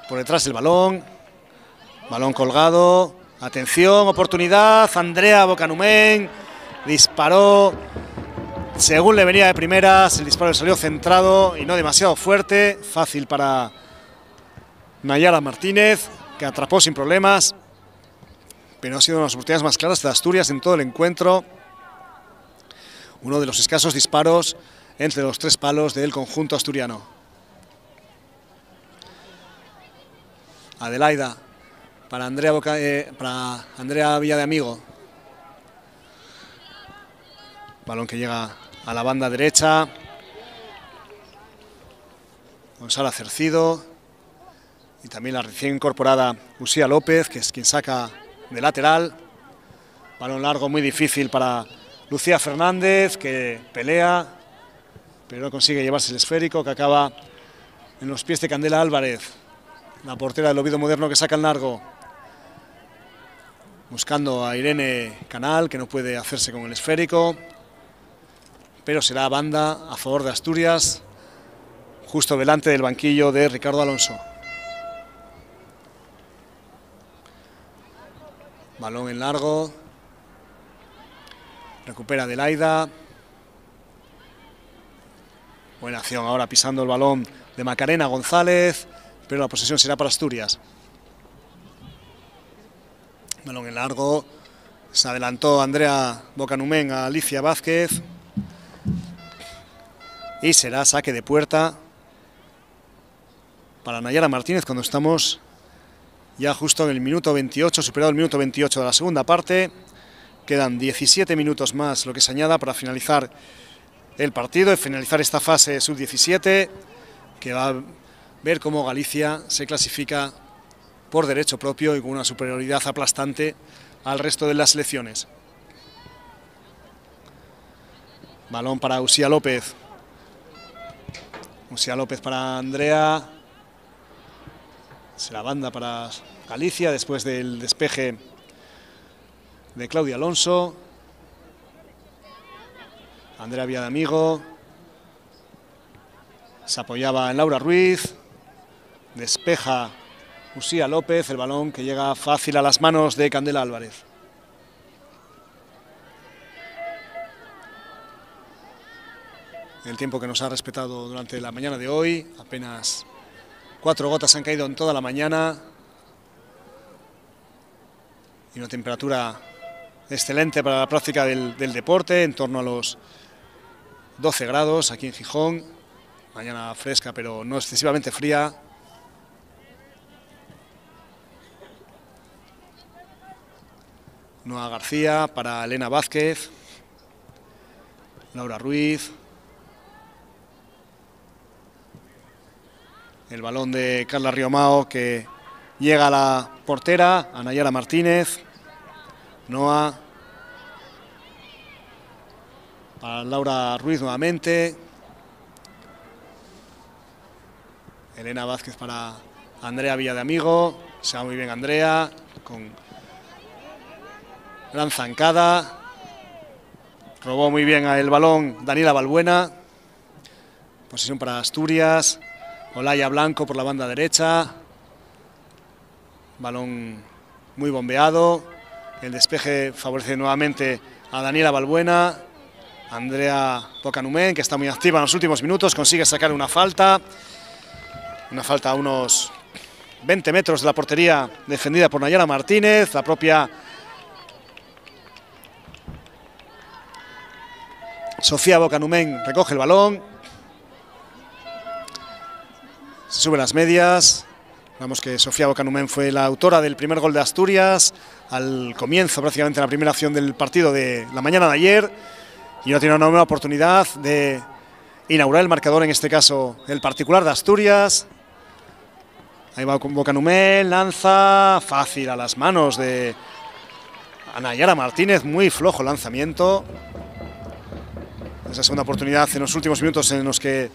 por detrás del balón. Balón colgado. Atención, oportunidad. Andrea Bocanumen disparó según le venía de primeras. El disparo le salió centrado y no demasiado fuerte. Fácil para Nayara Martínez, que atrapó sin problemas. Pero ha sido una de las oportunidades más claras de Asturias en todo el encuentro. Uno de los escasos disparos entre los 3 palos del conjunto asturiano. Adelaida para Andrea Villadiamigo. Balón que llega a la banda derecha. Con Sara Cercido. Y también la recién incorporada Usía López, que es quien saca de lateral. Balón largo muy difícil para Lucía Fernández, que pelea, pero no consigue llevarse el esférico, que acaba en los pies de Candela Álvarez, la portera del Oviedo Moderno, que saca el largo. Buscando a Irene Canal, que no puede hacerse con el esférico, pero será banda a favor de Asturias, justo delante del banquillo de Ricardo Alonso. Balón en largo. Recupera Adelaida. Buena acción ahora pisando el balón de Macarena González, pero la posesión será para Asturias. Balón en largo. Se adelantó Andrea Bocanumen a Alicia Vázquez. Y será saque de puerta para Nayara Martínez cuando estamos ya justo en el minuto 28, superado el minuto 28 de la segunda parte. Quedan 17 minutos más, lo que se añada para finalizar el partido y finalizar esta fase sub-17, que va a ver cómo Galicia se clasifica por derecho propio y con una superioridad aplastante al resto de las selecciones. Balón para Usía López. Usía López para Andrea. Será banda para Galicia después del despeje de Claudia Alonso. Andrea Villadiamigo se apoyaba en Laura Ruiz, despeja Usía López, el balón que llega fácil a las manos de Candela Álvarez. El tiempo que nos ha respetado durante la mañana de hoy, apenas 4 gotas han caído en toda la mañana y una temperatura excelente para la práctica del deporte, en torno a los 12 grados aquí en Gijón. Mañana fresca, pero no excesivamente fría. Noa García para Elena Vázquez, Laura Ruiz. El balón de Carla Riomao que llega a la portera, a Nayara Martínez. Noa. Para Laura Ruiz nuevamente. Elena Vázquez para Andrea Villadiamigo. Se va muy bien Andrea, con gran zancada. Robó muy bien el balón Daniela Balbuena. Posesión para Asturias. Olaya Blanco por la banda derecha. Balón muy bombeado. El despeje favorece nuevamente a Daniela Balbuena. Andrea Bocanumen, que está muy activa en los últimos minutos, consigue sacar una falta. Una falta a unos 20 metros de la portería, defendida por Nayara Martínez. La propia Sofía Bocanumen recoge el balón. Se sube las medias. Vemos que Sofía Bocanumen fue la autora del primer gol de Asturias al comienzo, prácticamente en la primera acción del partido de la mañana de ayer. Y no tiene una nueva oportunidad de inaugurar el marcador, en este caso el particular de Asturias. Ahí va con Bocanumen, lanza fácil a las manos de Nayara Martínez, muy flojo el lanzamiento. Esa segunda oportunidad en los últimos minutos en los que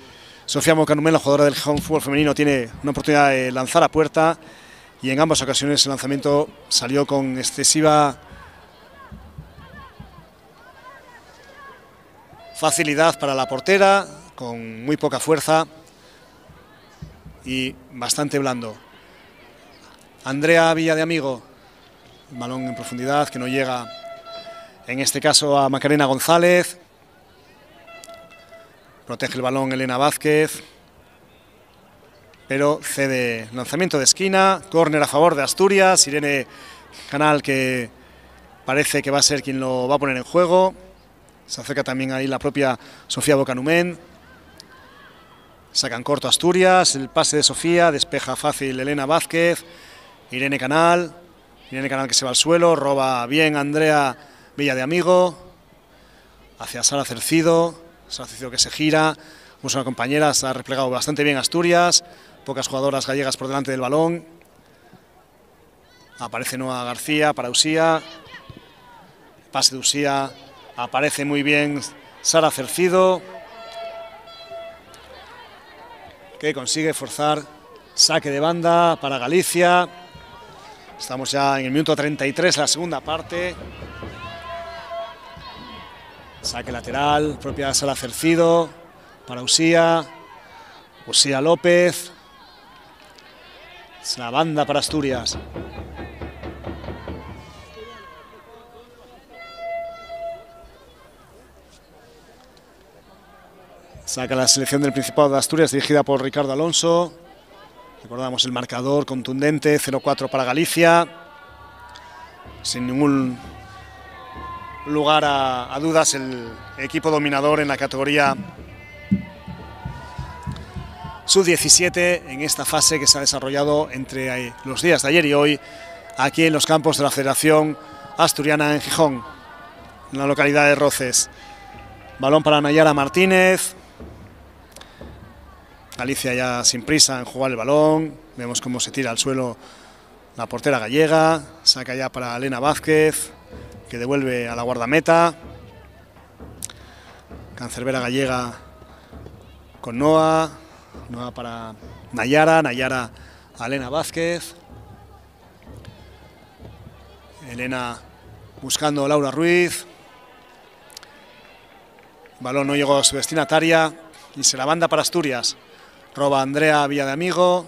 Sofía Bocanumen, la jugadora del Gijón Fútbol Femenino, tiene una oportunidad de lanzar a puerta, y en ambas ocasiones el lanzamiento salió con excesiva facilidad para la portera, con muy poca fuerza y bastante blando. Andrea Villadiamigo, balón en profundidad que no llega, en este caso, a Macarena González. Protege el balón Elena Vázquez, pero cede lanzamiento de esquina. Córner a favor de Asturias. Irene Canal, que parece que va a ser quien lo va a poner en juego. Se acerca también ahí la propia Sofía Bocanumen. Sacan corto Asturias, el pase de Sofía, despeja fácil Elena Vázquez. Irene Canal que se va al suelo, roba bien Andrea Villadiamigo. Hacia Sara Cercido, que se gira, busca una compañera, se ha replegado bastante bien Asturias. Pocas jugadoras gallegas por delante del balón. Aparece Noa García para Usía. Pase de Usía. Aparece muy bien Sara Cercido, que consigue forzar saque de banda para Galicia. Estamos ya en el minuto 33 de la segunda parte. Saque lateral, propia Sara Cercido para Usía. Usía López. Es la banda para Asturias. Saca la selección del Principado de Asturias, dirigida por Ricardo Alonso. Recordamos el marcador contundente, 0-4 para Galicia. Sin ningún lugar a dudas, el equipo dominador en la categoría sub-17 en esta fase que se ha desarrollado entre los días de ayer y hoy aquí en los campos de la Federación Asturiana en Gijón, en la localidad de Roces. Balón para Nayara Martínez. Galicia ya sin prisa en jugar el balón. Vemos cómo se tira al suelo la portera gallega. Saca ya para Elena Vázquez, que devuelve a la guardameta. Cancerbera gallega con Noa. Noa para Nayara. Nayara a Elena Vázquez. Elena buscando a Laura Ruiz. Balón no llegó a su destinataria y se la manda para Asturias. Roba Andrea Villadiamigo.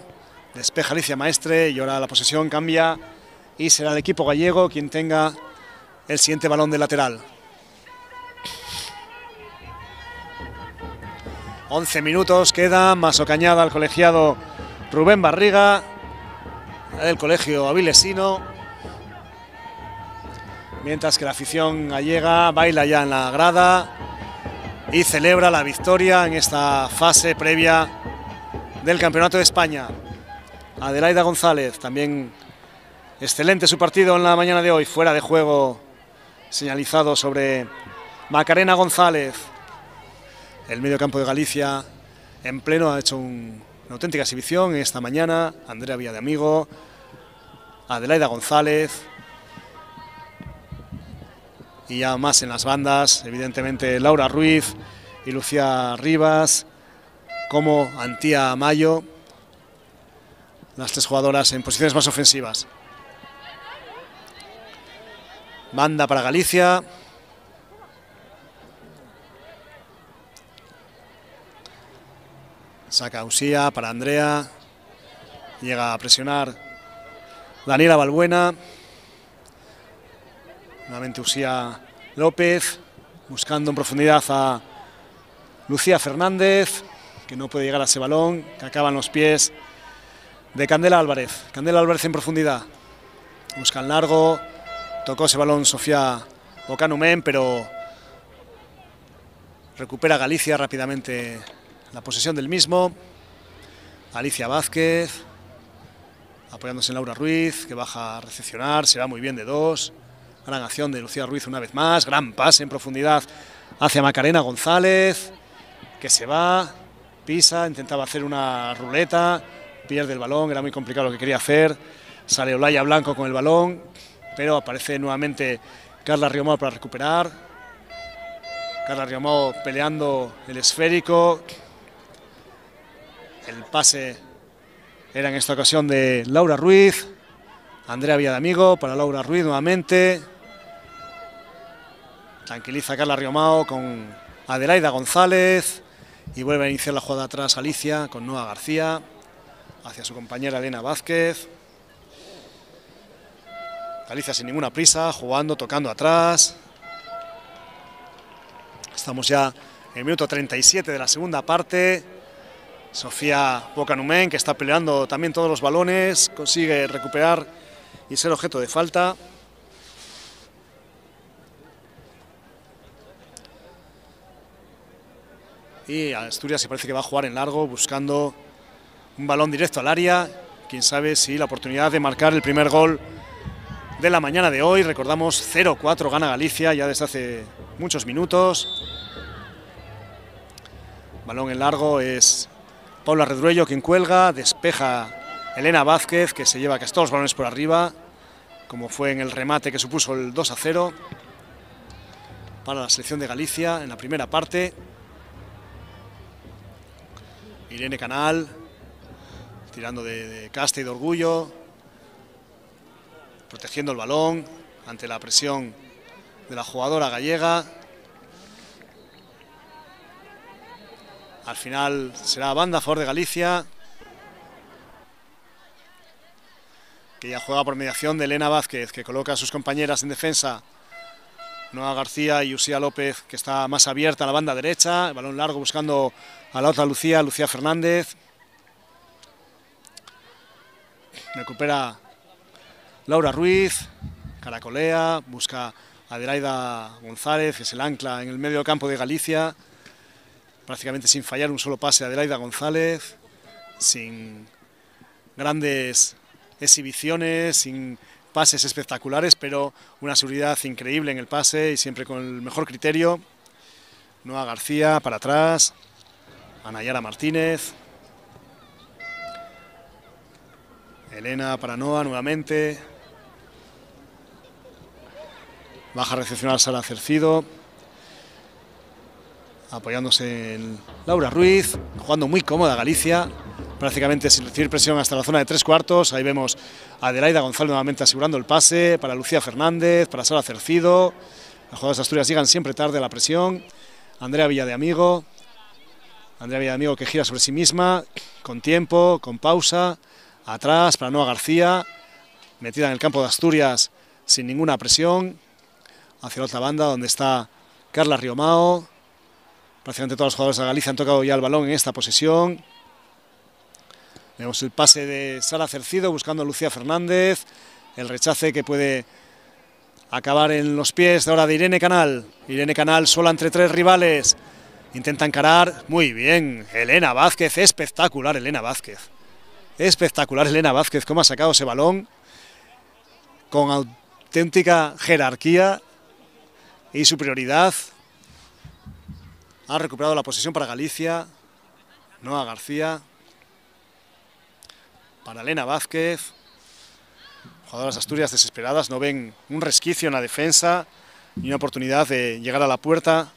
Despeja Alicia Maestre y ahora la posesión cambia y será el equipo gallego quien tenga el siguiente balón de lateral. 11 minutos quedan, más Ocañada al colegiado Rubén Barriga, del colegio avilesino, mientras que la afición gallega baila ya en la grada y celebra la victoria en esta fase previa del Campeonato de España. Adelaida González, también excelente su partido en la mañana de hoy, fuera de juego señalizado sobre Macarena González. El medio campo de Galicia en pleno ha hecho una auténtica exhibición esta mañana. Andrea Villadiamigo, Adelaida González y ya más en las bandas, evidentemente Laura Ruiz y Lucía Rivas, como Antía Mayo, las tres jugadoras en posiciones más ofensivas. Banda para Galicia. Saca Usía para Andrea. Llega a presionar Daniela Balbuena. Nuevamente Usía López, buscando en profundidad a Lucía Fernández, que no puede llegar a ese balón, que acaba en los pies de Candela Álvarez. Candela Álvarez en profundidad. Busca el largo. Tocó ese balón Sofía Ocanumen, pero recupera Galicia rápidamente la posesión del mismo. Alicia Vázquez, apoyándose en Laura Ruiz, que baja a recepcionar, se va muy bien de dos. Gran acción de Lucía Ruiz una vez más, gran pase en profundidad hacia Macarena González, que se va, pisa, intentaba hacer una ruleta, pierde el balón, era muy complicado lo que quería hacer. Sale Olaya Blanco con el balón, pero aparece nuevamente Carla Riomao para recuperar. Carla Riomao peleando el esférico. El pase era en esta ocasión de Laura Ruiz. Andrea Villadiamigo para Laura Ruiz nuevamente. Tranquiliza a Carla Riomao con Adelaida González. Y vuelve a iniciar la jugada atrás Alicia con Noa García hacia su compañera Elena Vázquez. Galicia sin ninguna prisa, jugando, tocando atrás. Estamos ya en el minuto 37 de la segunda parte. Sofía Ocanumen, que está peleando también todos los balones, consigue recuperar y ser objeto de falta. Y Asturias se parece que va a jugar en largo, buscando un balón directo al área. Quién sabe si la oportunidad de marcar el primer gol de la mañana de hoy. Recordamos, 0-4 gana Galicia ya desde hace muchos minutos. Balón en largo, es Paula Redruello quien cuelga, despeja Elena Vázquez, que se lleva casi todos los balones por arriba, como fue en el remate que supuso el 2-0 para la selección de Galicia en la primera parte. Irene Canal, tirando de casta y de orgullo, protegiendo el balón ante la presión de la jugadora gallega. Al final será banda a favor de Galicia, que ya juega por mediación de Elena Vázquez, que coloca a sus compañeras en defensa. Noa García y Usía López, que está más abierta a la banda derecha. El balón largo buscando a la otra Lucía Fernández. Recupera Laura Ruiz, caracolea, busca a Adelaida González, que es el ancla en el medio campo de Galicia. Prácticamente sin fallar un solo pase de Adelaida González, sin grandes exhibiciones, sin pases espectaculares, pero una seguridad increíble en el pase y siempre con el mejor criterio. Noa García para atrás, Anayara Martínez, Elena para Noa nuevamente, baja a recepcionar Sara Cercido, apoyándose en Laura Ruiz, jugando muy cómoda Galicia, prácticamente sin recibir presión hasta la zona de 3/4. Ahí vemos a Adelaida González nuevamente asegurando el pase para Lucía Fernández, para Sara Cercido. Las jugadoras de Asturias llegan siempre tarde a la presión. Andrea Villadiamigo que gira sobre sí misma, con tiempo, con pausa, Atrás para Noa García, metida en el campo de Asturias sin ninguna presión. Hacia la otra banda donde está Carla Riomao. Prácticamente todos los jugadores de Galicia han tocado ya el balón en esta posesión. Vemos el pase de Sara Cercido buscando a Lucía Fernández. El rechace que puede acabar en los pies ahora de Irene Canal. Irene Canal sola entre 3 rivales. Intenta encarar. Muy bien. Elena Vázquez. Espectacular Elena Vázquez. Espectacular Elena Vázquez. Cómo ha sacado ese balón. Con auténtica jerarquía y superioridad. Ha recuperado la posesión para Galicia. Noa García. Para Elena Vázquez. Jugadoras de Asturias desesperadas, no ven un resquicio en la defensa y una oportunidad de llegar a la puerta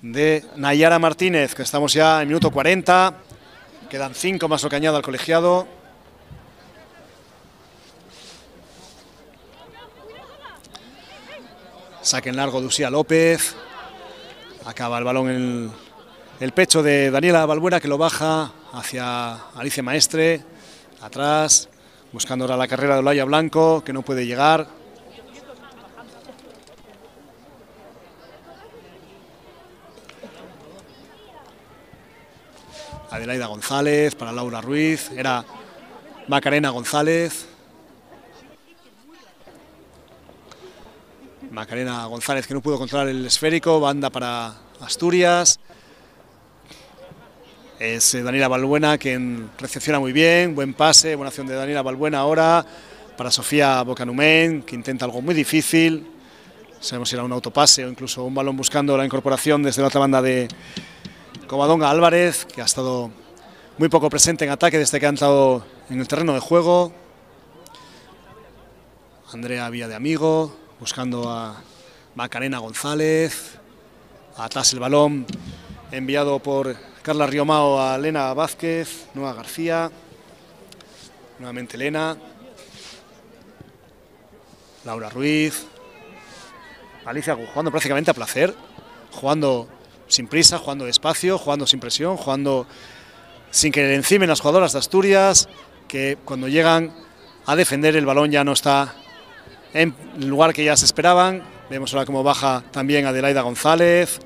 de Nayara Martínez, que estamos ya en minuto 40. Quedan 5 más lo que añade al colegiado. Saque en largo de Usía López. Acaba el balón en el pecho de Daniela Balbuena, que lo baja hacia Alicia Maestre. Atrás, buscando ahora la carrera de Olaya Blanco, que no puede llegar. Adelaida González para Laura Ruiz. Era Macarena González. Macarena González, que no pudo controlar el esférico. Banda para Asturias. Es Daniela Balbuena quien recepciona muy bien, buen pase, buena acción de Daniela Balbuena ahora para Sofía Bocanumen, que intenta algo muy difícil. Sabemos si era un autopase o incluso un balón buscando la incorporación desde la otra banda de Covadonga Álvarez, que ha estado muy poco presente en ataque desde que ha entrado en el terreno de juego. Andrea Villa de Amigo, buscando a Macarena González. Atrás el balón enviado por Carla Riomao a Elena Vázquez, Noa García, nuevamente Elena, Laura Ruiz, Alicia jugando prácticamente a placer, jugando sin prisa, jugando despacio, jugando sin presión, jugando sin que le encimen las jugadoras de Asturias, que cuando llegan a defender el balón ya no está en el lugar que ya se esperaban. Vemos ahora cómo baja también Adelaida González.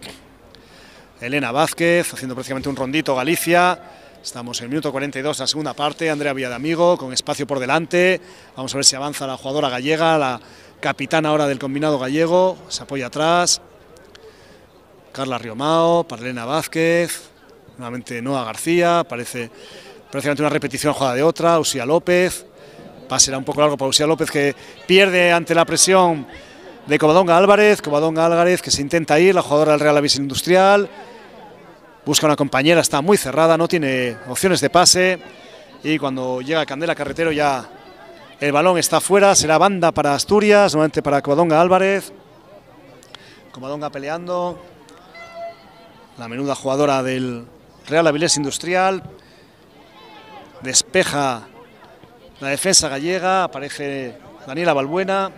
Elena Vázquez haciendo prácticamente un rondito Galicia. Estamos en el minuto 42 de la segunda parte. Andrea Villadaamigo con espacio por delante. Vamos a ver si avanza la jugadora gallega, la capitana ahora del combinado gallego. Se apoya atrás. Carla Riomao para Elena Vázquez. Nuevamente Noa García. Parece prácticamente una repetición jugada de otra. Usía López. Pase era un poco largo para Usía López, que pierde ante la presión de Covadonga Álvarez. Covadonga Álvarez que se intenta ir, la jugadora del Real Avis Industrial. Busca una compañera, está muy cerrada, no tiene opciones de pase. Y cuando llega Candela Carretero ya el balón está fuera. Será banda para Asturias, nuevamente para Covadonga Álvarez. Covadonga peleando. La menuda jugadora del Real Avilés Industrial. Despeja la defensa gallega. Aparece Daniela Balbuena,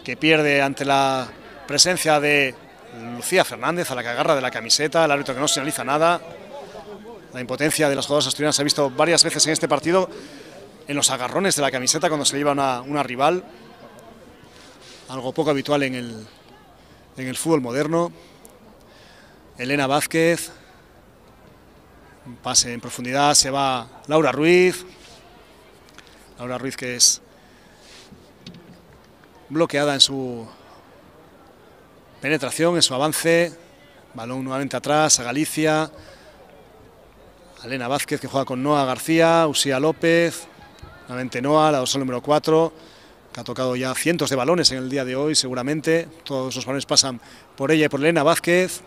que pierde ante la presencia de Lucía Fernández, a la que agarra de la camiseta, el árbitro que no señaliza nada. La impotencia de las jugadoras asturianas se ha visto varias veces en este partido, en los agarrones de la camiseta cuando se le lleva una rival, algo poco habitual en el fútbol moderno. Elena Vázquez, un pase en profundidad, se va Laura Ruiz. Laura Ruiz, que es bloqueada en su penetración, en su avance. Balón nuevamente atrás a Galicia. Elena Vázquez, que juega con Noa García, Usía López. Nuevamente Noa, la dorsal número 4, que ha tocado ya cientos de balones en el día de hoy, seguramente. Todos los balones pasan por ella y por Elena Vázquez.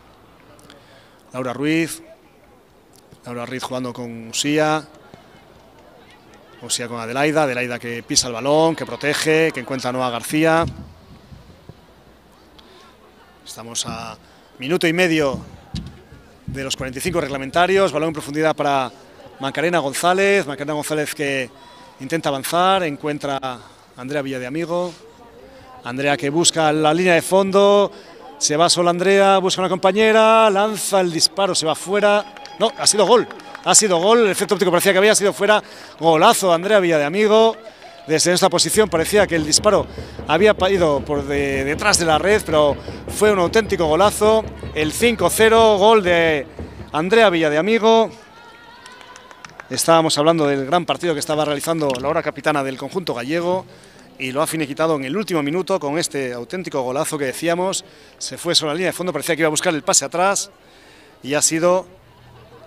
Laura Ruiz. Laura Ruiz jugando con Usía. Usía con Adelaida. Adelaida que pisa el balón, que protege, que encuentra a Noa García. Estamos a minuto y medio de los 45 reglamentarios. Balón en profundidad para Macarena González. Macarena González que intenta avanzar, encuentra a Andrea Villadaamigo. Andrea que busca la línea de fondo. Se va sola Andrea, busca una compañera, lanza el disparo, se va fuera. No, ha sido gol. Ha sido gol, el efecto óptico parecía que había sido fuera. Golazo de Andrea Villadiamigo. Desde esta posición parecía que el disparo había ido por detrás de la red, pero fue un auténtico golazo. El 5-0, gol de Andrea Villadiamigo. Estábamos hablando del gran partido que estaba realizando la hora capitana del conjunto gallego y lo ha finiquitado en el último minuto con este auténtico golazo que decíamos. Se fue sobre la línea de fondo, parecía que iba a buscar el pase atrás y ha sido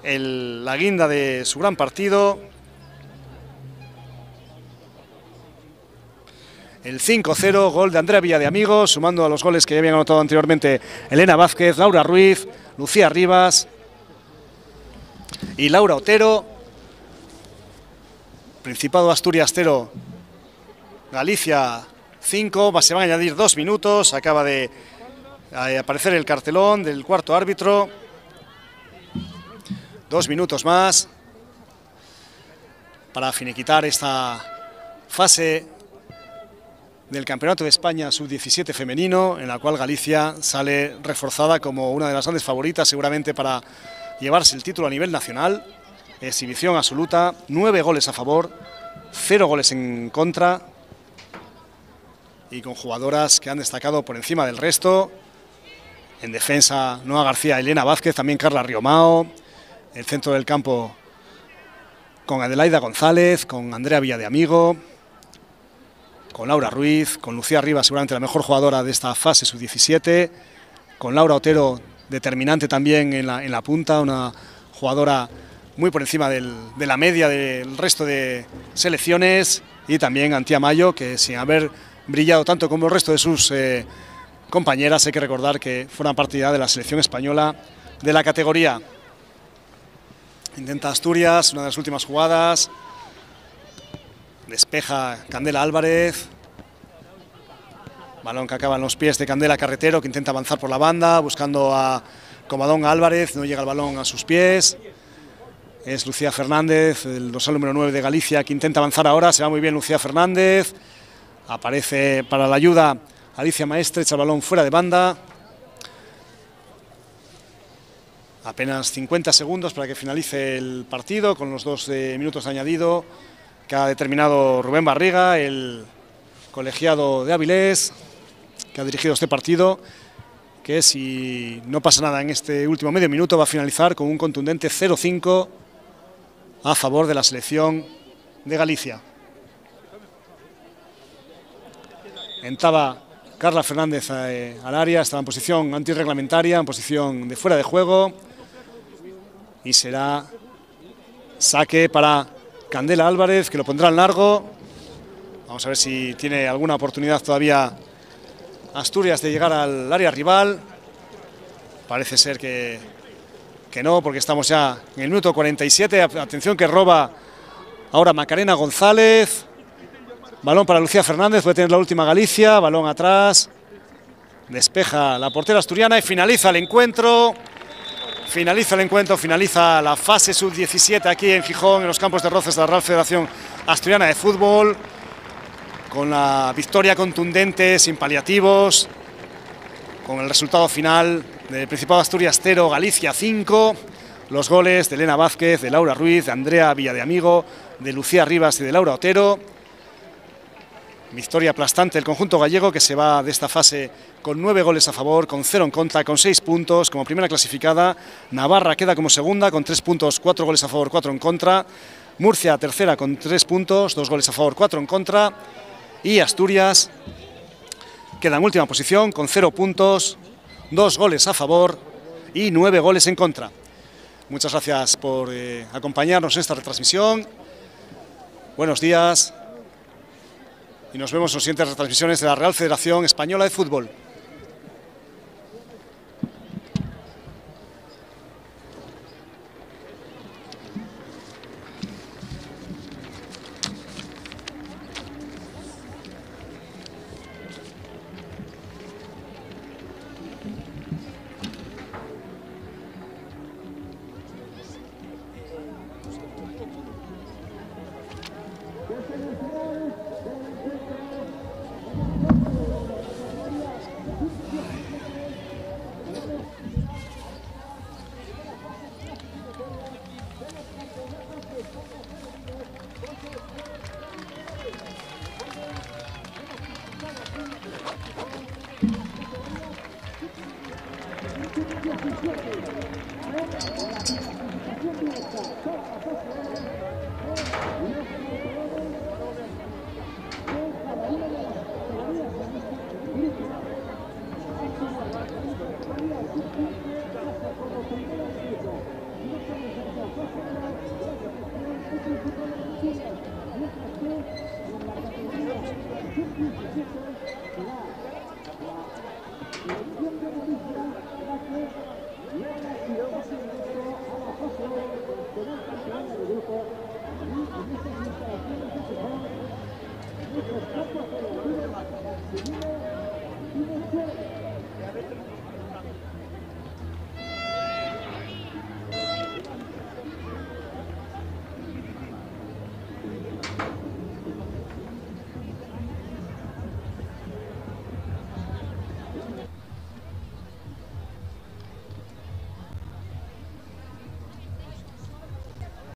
la guinda de su gran partido. El 5-0, gol de Andrea Villadiamigo, sumando a los goles que ya habían anotado anteriormente Elena Vázquez, Laura Ruiz, Lucía Rivas y Laura Otero. Principado Asturias 0, Galicia 5, se van a añadir 2 minutos, acaba de aparecer el cartelón del cuarto árbitro. 2 minutos más para finiquitar esta fase del Campeonato de España Sub-17 femenino, en la cual Galicia sale reforzada como una de las grandes favoritas seguramente para llevarse el título a nivel nacional. Exhibición absoluta, 9 goles a favor, 0 goles en contra y con jugadoras que han destacado por encima del resto. En defensa, Noa García, Elena Vázquez, también Carla Riomao. El centro del campo con Adelaida González, con Andrea Villadiamigo, con Laura Ruiz, con Lucía Rivas, seguramente la mejor jugadora de esta fase sub-17, con Laura Otero, determinante también en la punta, una jugadora muy por encima de la media del resto de selecciones, y también Antía Mayo, que sin haber brillado tanto como el resto de sus compañeras, hay que recordar que forma parte ya de la selección española de la categoría. Intenta Asturias, una de las últimas jugadas. Despeja Candela Álvarez. Balón que acaba en los pies de Candela Carretero, que intenta avanzar por la banda, buscando a Comadón Álvarez. No llega el balón a sus pies. Es Lucía Fernández, el dorsal número 9 de Galicia, que intenta avanzar ahora. Se va muy bien Lucía Fernández. Aparece para la ayuda Alicia Maestre, echa el balón fuera de banda. Apenas 50 segundos para que finalice el partido, con los 2 minutos de añadido que ha determinado Rubén Barriga, el colegiado de Avilés, que ha dirigido este partido, que si no pasa nada en este último medio minuto va a finalizar con un contundente 0-5 a favor de la selección de Galicia. Entraba Carla Fernández al área, estaba en posición antirreglamentaria, en posición de fuera de juego, y será saque para Candela Álvarez, que lo pondrá en largo. Vamos a ver si tiene alguna oportunidad todavía Asturias de llegar al área rival. Parece ser que no, porque estamos ya en el minuto 47. Atención que roba ahora Macarena González. Balón para Lucía Fernández, puede tener la última Galicia. Balón atrás. Despeja la portera asturiana y finaliza el encuentro. Finaliza la fase sub-17 aquí en Gijón, en los campos de Roces de la Real Federación Asturiana de Fútbol, con la victoria contundente, sin paliativos, con el resultado final del Principado de Asturias 0, Galicia 5, los goles de Elena Vázquez, de Laura Ruiz, de Andrea Villadiamigo, de Lucía Rivas y de Laura Otero. Victoria aplastante del conjunto gallego, que se va de esta fase con 9 goles a favor, con 0 en contra, con 6 puntos como primera clasificada. Navarra queda como segunda con 3 puntos, 4 goles a favor, 4 en contra. Murcia tercera con 3 puntos, 2 goles a favor, 4 en contra. Y Asturias queda en última posición con 0 puntos, 2 goles a favor y 9 goles en contra. Muchas gracias por acompañarnos en esta retransmisión. Buenos días. Y nos vemos en las siguientes retransmisiones de la Real Federación Española de Fútbol. Será